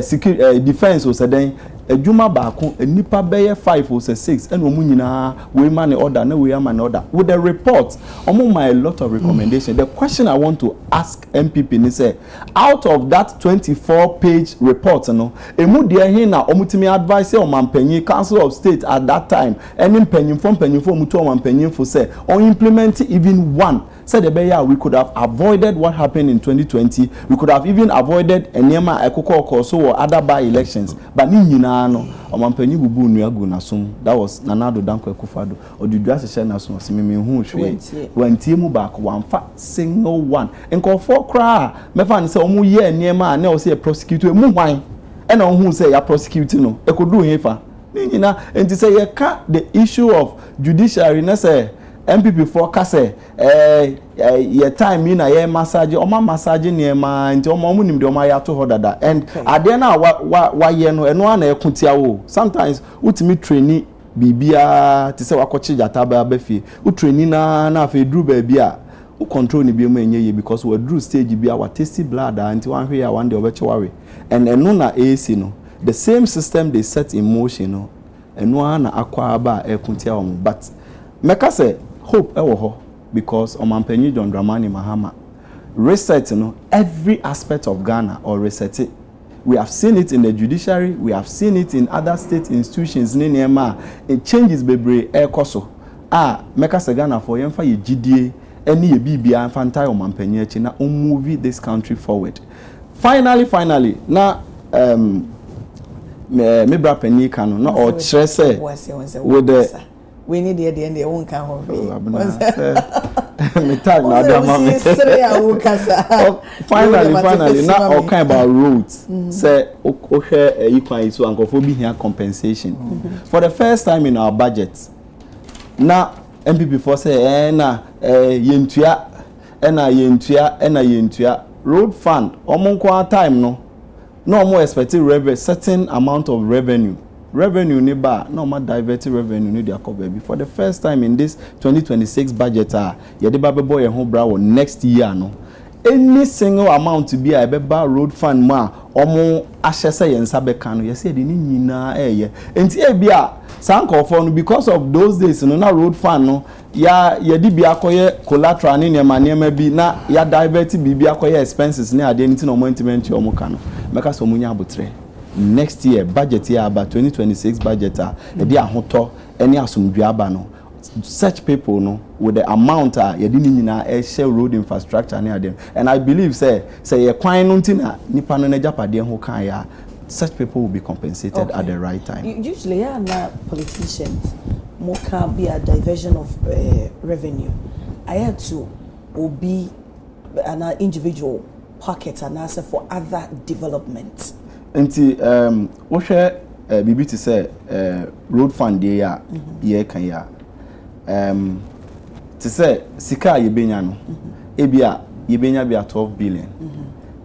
security defense was then Juma Baku, a nipa beye 5 or 6, and Omunina, we man order, no we man order. With the report, among my lot of recommendations, the question I want to ask MPP is say, out of that 24-page report, emu dia hina omutimi advice o mampenyi Council of State at that time, any penny from mutu o mampenyi for say, or implement even one. said the bear we could have avoided what happened in 2020. We could have even avoided Enyema Ekoko so or other by elections. But Nina no Omampeni Bubu Nuagu Nasum. That was Nanado Danko Kufado or the dress Nasum Simimi Hu when Timu back one fat single one. And call for cry. Mefan say Omu ye Niema and now say a prosecutor mu wine. And on who say a prosecuting no. E could do hefa. Nina and to say the issue of judiciary na say MPP for kase your time in a massage or ma massage near ma nti o ma mu nim de o ma ya to hodada and ade na wa ye no eno na ekutia wo sometimes utimi trainee bibia ti se wakoche jata ba bafie u trainee na afa dru ba bia u control ni bi mu enye ye because we drew stage bia wa tasty blood anti wan hwe ya one day obeche worry and eno na AC no the same system they set in motion no eno na akwa ba ekutia wo but meka say hope ewo ho because Omampenyi John Dramani Mahama reset every aspect of Ghana or reset it. We have seen it in the judiciary, we have seen it in other state institutions in Niema. It changes bebre ekoso. Meka se Ghana for yemfa ye GDA any ye bibia infantile Omampenyi echi na move this country forward. Finally na me bra penny kanu na or chrese with the
we need the end won't come home.
Finally, now all kind about roads. Say okay, you can so and here compensation. For the first time in our budget. Now MPP for say yentua road fund omonko time no more expected certain amount of revenue. Revenue ni ba no ma diverted revenue ni dia ko baby for the first time in this 2026 budget ye de ba bebo ye ho bra next year no any single amount to be a beba road fund ma omo ahyese ye nsa beka no ye say de ni nyina eye enti e bia sanko for no because of those days no na road fund no ya ye di bia koye collateral ni nema bi na ya divert bi bia koye expenses ni ade nti no mo intimate omo ka no meka so munya abotre next year budget year about 2026 budget e dey ahoto any asumdua aba no such people no with the amount ye dey nyina share road infrastructure na dem and I believe say ye kwan no ntina nipa no na japade ho kan ya such people will be compensated at the right time.
Usually na politicians more can be a diversion of revenue. I had to be an individual pocket and answer for other development.
Nti wo hwe bibi ti say road fund dey ya ye kan ya ti say sika ye benya no e bia ye benya bia 12 billion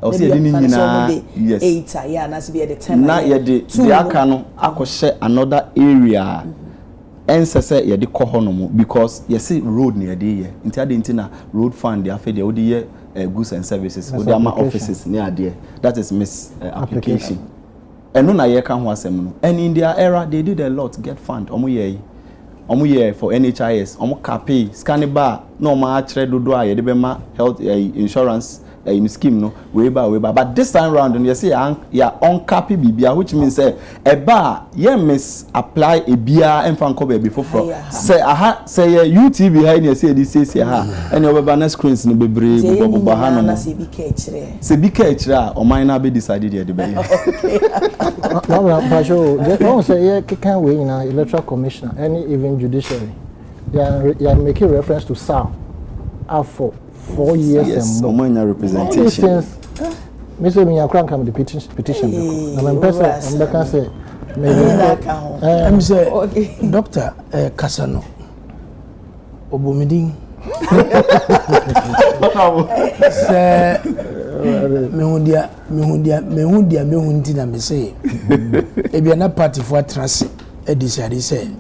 o say dey nyina yes
8 ya na se be the 10
na ye dey aka no akɔhye another area ensese ye dey kɔ hɔ no mo because ye say road na ye dey ye nti ade nti na road fund dey afa dey o dey ye goods and services with their offices near there. That is application. And no na ye kan ho asem no. And in their era they did a lot get fund. Omo ye for NHIS, omo cape, scanning no ma chere dodo a ye de be ma health insurance in scheme no way by but this time round you say ya on cappy bibia which means say e ba ye miss apply e bia emfa nko be before say say UTV behind you say this say and your banner screens no bebre bobo ha no say bi ka kire o man na be decided here the be
no no say ye can we in Electoral Commission any even judiciary they making reference to SAR for 4 years
yes,
and more.
Yes, representation.
Mr. Minyakran come the petition. I'm person. I'm can say maybe.
I'm say Doctor Kasano Obumidin. Say mehudia na me say. Ebi na party for trans e decide say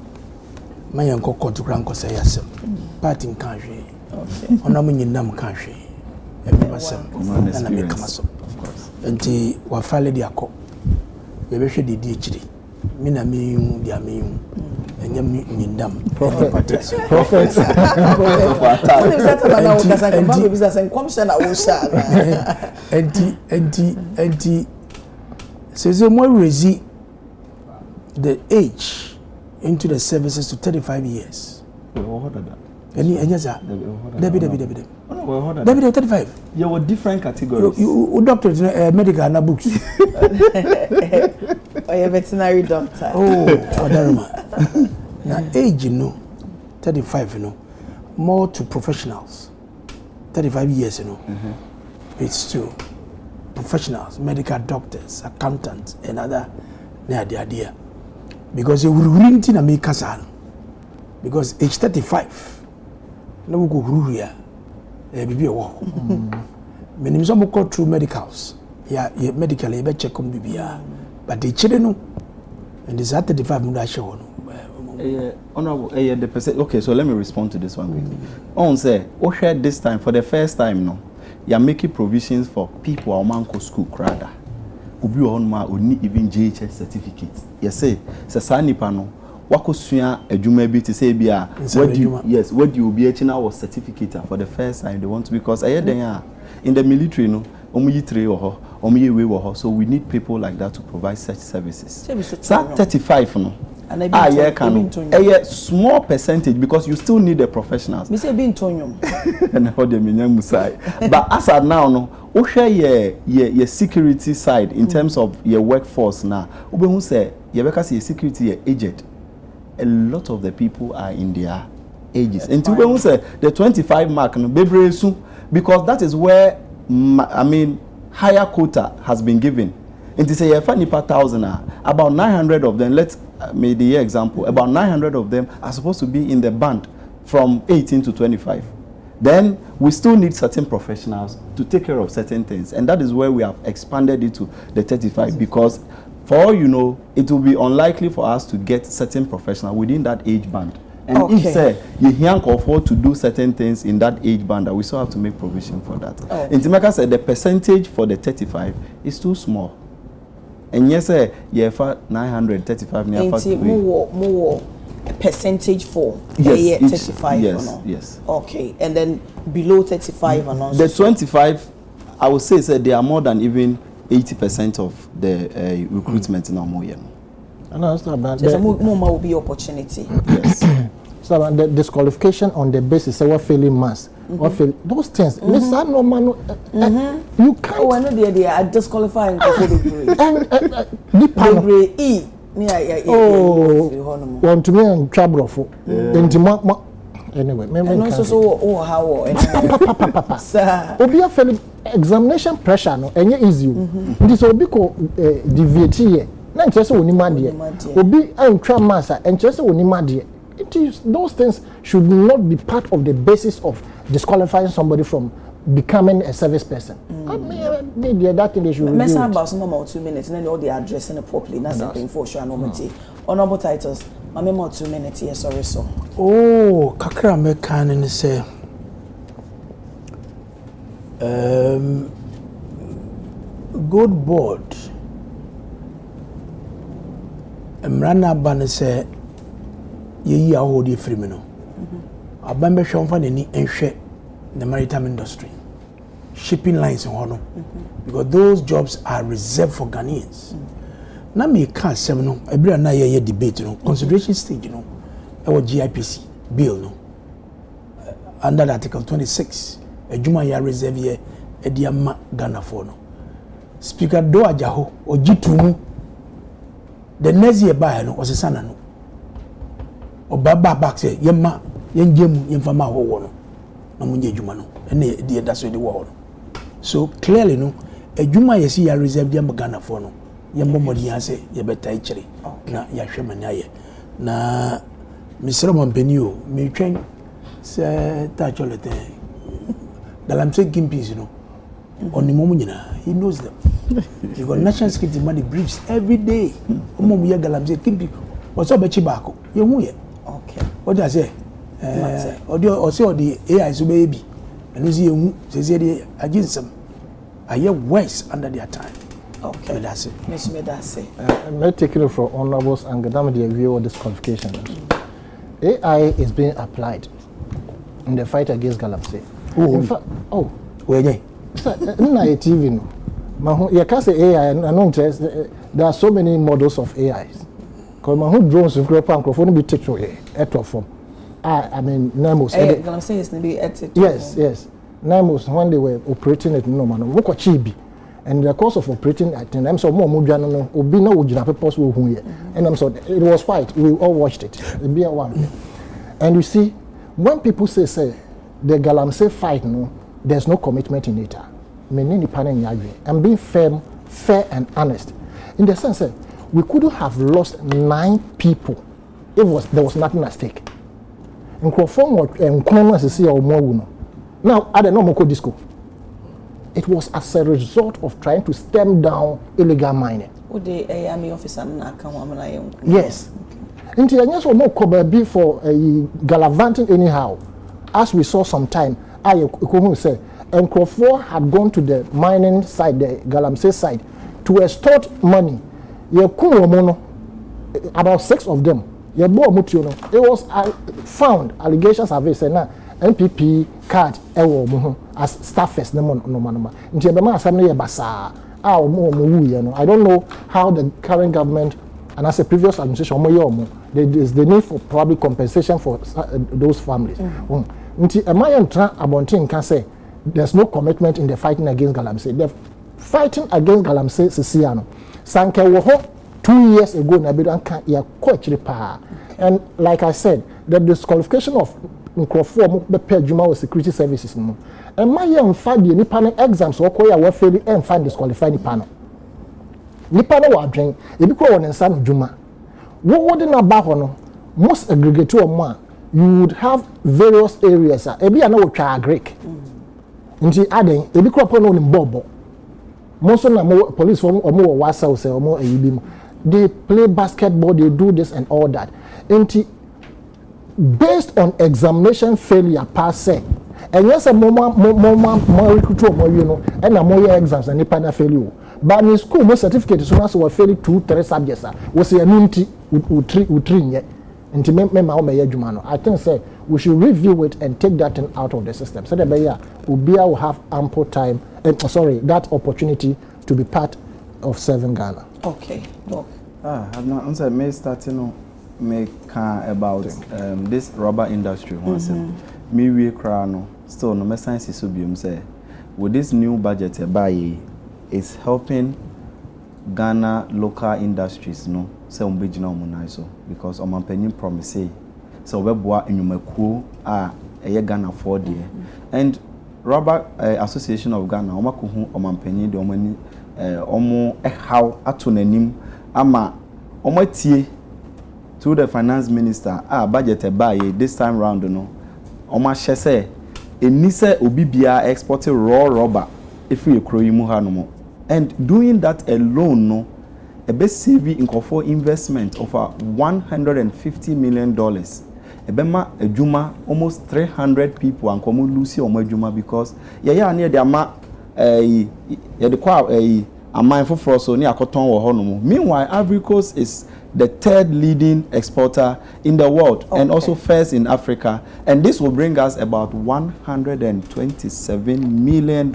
mayan kokko to kran ko say yasem. Party nkan hwe. Ona munyinam ka hwe ebibasem na me kama so enti wa fale di akọ ye be hwe di ekiri mi na me hu dia me hu enyam nyindam
prophet enti
says more raise the age into the services to 35 years. Any za? Debi. no.
Well, hold on.
David 35.
You were different categories.
You doctors medical and books.
Or a veterinary doctor.
Oh, now age, 35, more to professionals. 35 years, it's to professionals, medical doctors, accountants, and other near the idea. Because you will ring in a make because age 35, no go here, be a walk. Many some go through medicals, medically, you check on BBR, but they children, and this at 35 Muda show.
Honorable, the percent. Okay, so let me respond to this one quickly. On say, share this time for the first time, no, you're making provisions for people who manko school crowder. Ubi on ma oni even JHS certificate. Yes, say nipa no. Wako suya ejuma bi to say bia. What do you be achina was certificate for the first time they want to because in the military no. So we need people like that to provide such services. So 35 no. A small percentage because you still need the professionals.
Me say be intonium.
And how they mean musai. But as of now no, we share your security side in terms of your workforce now. We who say because your security aged. A lot of the people are in their ages. And we who say the 25 mark no bebre soon because that is where higher quota has been given. And to say if any per thousand about 900 of them, let's make the example, about 900 of them are supposed to be in the band from 18 to 25. Then we still need certain professionals to take care of certain things. And that is where we have expanded it to the 35 because for all you know, it will be unlikely for us to get certain professionals within that age band. And if say you can't afford to do certain things in that age band, we still have to make provision for that. And Timeka said the percentage for the 35 is too small. And yes, for 935 near
more percentage for 35
yes.
Okay, and then below 35 and also
the 25 I would say they are more than even 80% of the recruitment in our year.
No, it's not bad.
There's more will be opportunity.
Yes.
So the disqualification on the basis of what failing mass, what fail those things. You can't.
Oh, I know they are disqualifying for the grade.
Want to me and trouble for anyway.
And also how
sir. Obi a fail examination pressure no enye easy. This obi ko deviate here. Na interest woni made. Obi antwa massa interest woni made. It is those things should not be part of the basis of disqualifying somebody from becoming a service person. Maybe that thing they should review.
Mess about some more 2 minutes and then all they addressing it properly. That's something for sure. Honorable titles. My memo 2 minutes here. Sorry, so.
Oh, kakra me kan ni say. Good board. Mrana ban say. Ye hold the free no. Abambe shonfa nani enhwe the maritime industry. Shipping lines in Hono. Because those jobs are reserved for Ghanaians. Na me can say no, every na ye debate no, consideration stage no. Our GIPC bill no. Under Article 26, ejuma ya reserve ye ediama Ghana for no. Speaker Do Ajaho or Jitumu the next year by no was a sana no. O baba back say yema yenjemu yemfama ho wo no na munye adwuma no ene de da so de wo no so clearly no adwuma yesi ya reserve dem Ghana for no yembo modi ase ye betai kire na ya hwemani aye na misro mampeni o me twen se ta cholete dalamse gimpis no onimo nyina he knows them you got national security money briefs every day omom ye galamse gimpi oso be chi baako ye hu ye.
Okay.
What does I say? Or the AI so baby. And you see, the agency are yet worse under their time.
Okay.
That's it.
Miss Medase.
I'm taking it from honorables and the view of disqualification. AI is being applied in the fight against Galamsey. In fact,
where they?
TV no. You can't say AI, and I know there are so many models of AIs. Because my home drones in Grandpa and Crawford be taken at form. I mean, Namos.
I'm saying it's maybe at it.
Yes. Namos when they were operating it no man moko chibi. And in the course of operating at I'm so more mujano no obi na ojina purpose wo hu here. And I'm so it was white. We all watched it. It be one. And you see, when people say the Galamsey fight no, there's no commitment in it. I'm being firm, fair and honest. In the sense that we couldn't have lost 9 people if there was nothing at stake. Now, I don't know disco. It was as a result of trying to stem down illegal mining. Yes. Until I just more cover for gallivanting anyhow. As we saw sometime, I say, and Crawford had gone to the mining side, the Galamsey side, to extort money. About 6 of them. It was found allegations of it saying NPP card as staffers no man. I don't know how the current government and as a previous administration there is the need for probably compensation for those families. Can say there's no commitment in the fighting against Galamsey. The fighting against Galamsey Sisiano. Sanke woho 2 years ago and like I said, the disqualification of Crawford with security services. And my young find the Nippon exams or were failing and find disqualified Nippon. Nippon wa drink, if you call on San Juma. What wouldn't about most aggregate one, you would have various areas. Ebi I know Greek. Nti adding, ebi crop on Bobo. Most of them police from or more wasa or more they play basketball, they do this and all that. Nti based on examination failure per se. And yes, a more recruit more and a more exams and the failure. But in school, most certificates so as we failing 2-3 subjects. Was a nunti utrin yet. And to make I think say we should review it and take that out of the system. So that Ubia will have ample time. That opportunity to be part of serving Ghana.
Okay, Doc.
I've not answered. May starting make about this rubber industry. Once me we crano still no science is say with this new budget buy is helping Ghana local industries no say original monaiso because on penny promise so we boa enyumakuo Ghana for there and rubber association of Ghana omakuhu omanpenyi de omani omo how ato nanim ama omatie through the finance minister budget buy this time round no oma shese enise obibia exporting raw rubber if we ekro yimu hanomo and doing that alone no a best CV in for investment of $150 million ebema ejuma almost 300 people and komu lucy omo ejuma because near the ama the kwa amine for so ni akoton wo honomo. Meanwhile, Ivory Coast is the 3rd leading exporter in the world and also first in Africa, and this will bring us about $127 million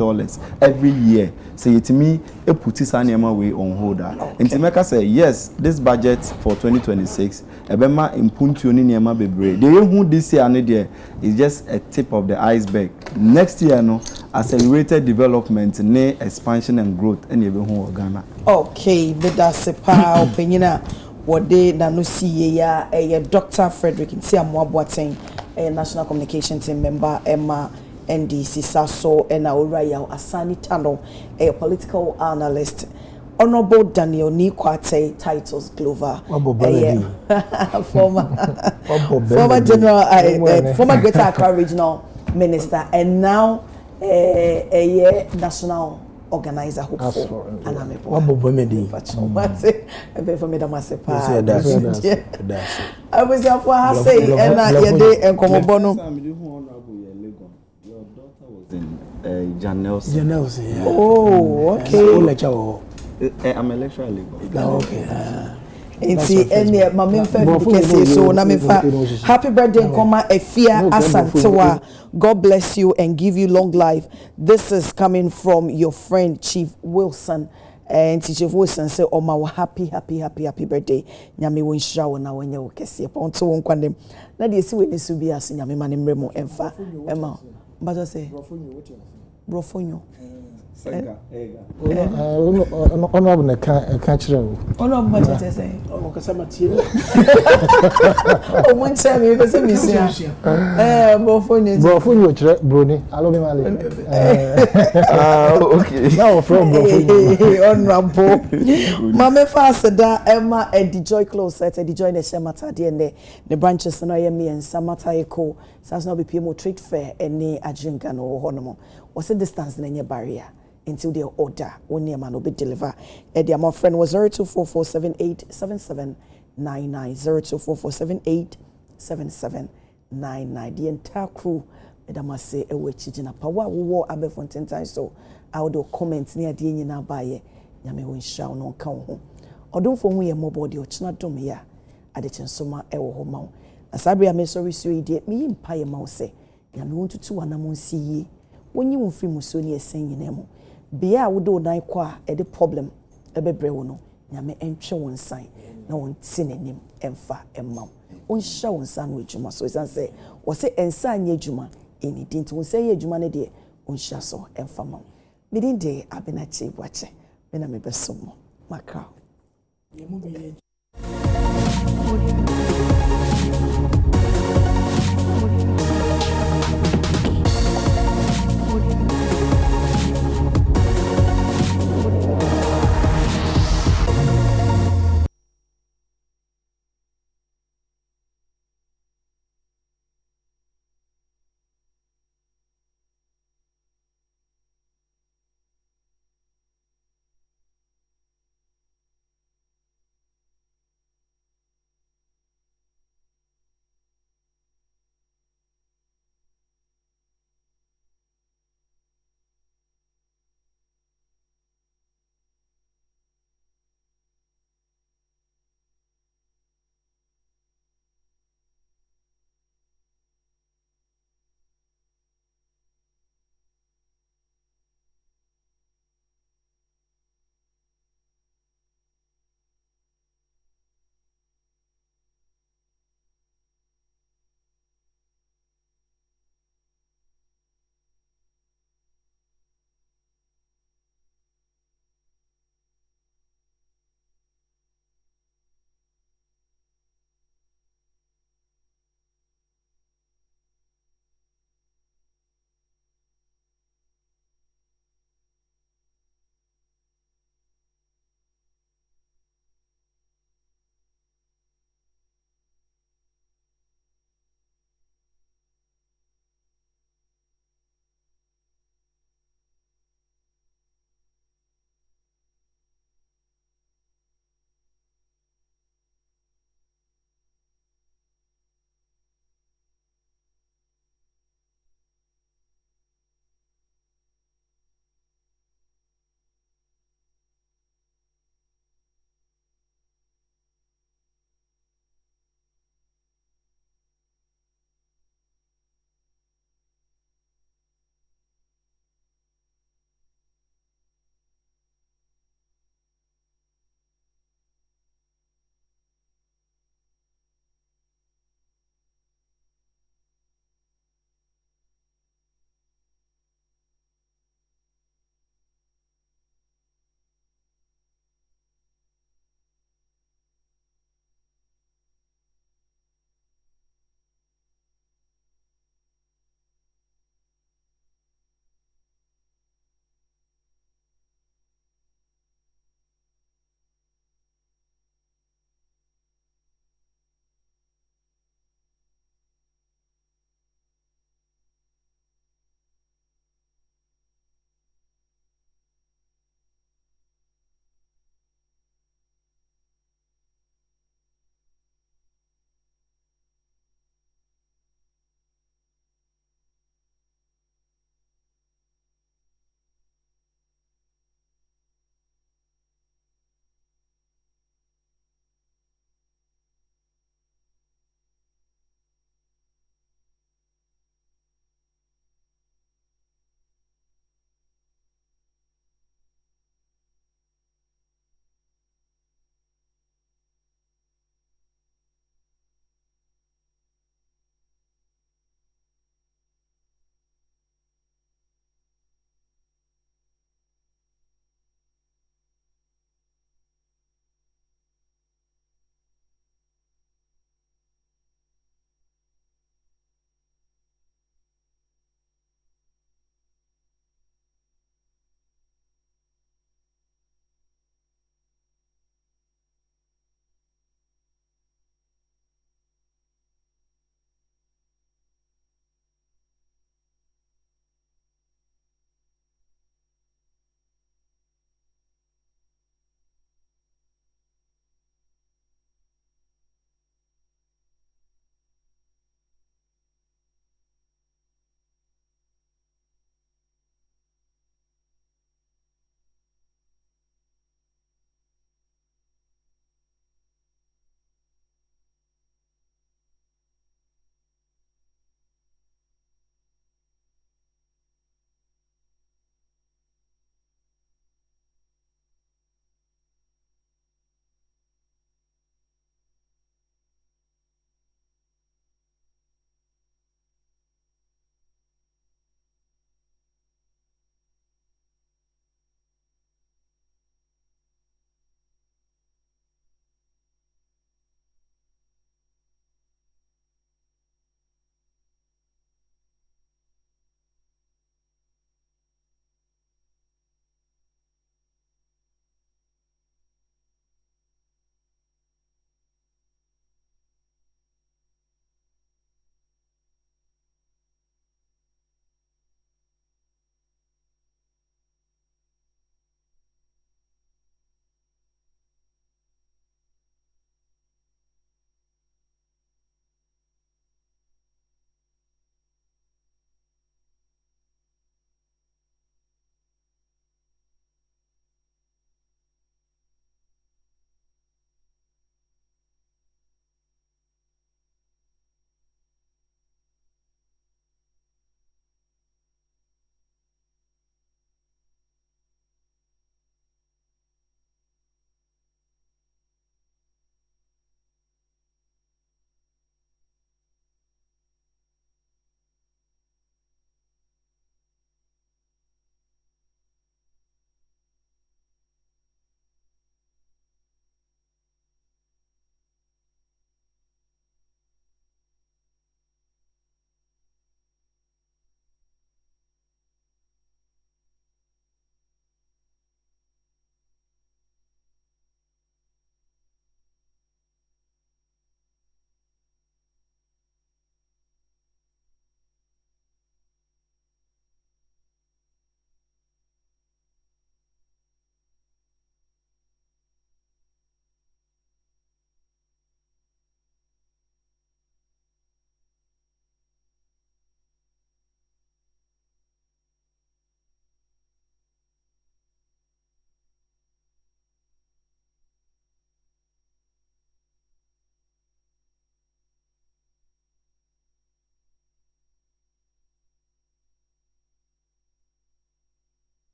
every year. So it me a put this animal way on hold. And Timeka say yes, this budget for 2026 ebema impuntu ni niema bebre. The who this year there is just a tip of the iceberg. Next year no accelerated development, ne expansion and growth and even who Ghana. Okay,
but that's a power opinion. What they no see ya Dr. Frederick Nsroma, a National Communication Team member, Emma NDC Sasso, and Auraya Asani Tano, a political analyst. Honorable Daniel Nikwate titles Glover, former general, former Greater Accra regional minister, and now a national organizer hopeful and I'm a I was there for her say and and come bono.
Your daughter was in Janel's.
Oh, okay.
I'm a lecturer.
Okay. Any my main so na happy birthday Nkoma Efia Asantewa. God bless you and give you long life. This is coming from your friend Chief Wilson. And Chief Wilson say oh my happy birthday. Nyame won shira na wonye wo kese. Ponto won kwandem. Na de si we ne su bi as nyame manem remo emfa. Emma. But I say Brofonyo.
Honorable catcher.
Honorable Majesty say.
Oh, Casamati.
Oh, one time you can see me.
Brofonyo, Bruni. Allow me, Mali.
Okay.
Now from Brofonyo.
Honorable. Mama fast da Emma Adekye close at Adekye Nsroma DNA. The branches no ye me and Samata Eko. Sans no be PMO trade fair any ajinga no honomo. Was a distance in your barrier until their order when your man will be delivered. Eddie, my friend was 0244787799. 0244787799. The entire crew, Madam say a witch in power war Abe Fontaine so I would do comments near the in our buyer. Yame won't shout no count home. Or don't for me a mobile or china domia. Adekye Nsroma ewo home. Asabria me sorry so dear me in pie mouse. Yame want to 2 and see when you free musoni esenyi nemo bia wodo dan kwa e de problem e bebre wo no nyame entwe won san na won tinenim emfa emma won hya won san no adwuma so isan say wo se ensa anya adwuma eni dinti won say adwuma ne de won hya so emfa ma me din de abenachi bwache me na me besom makra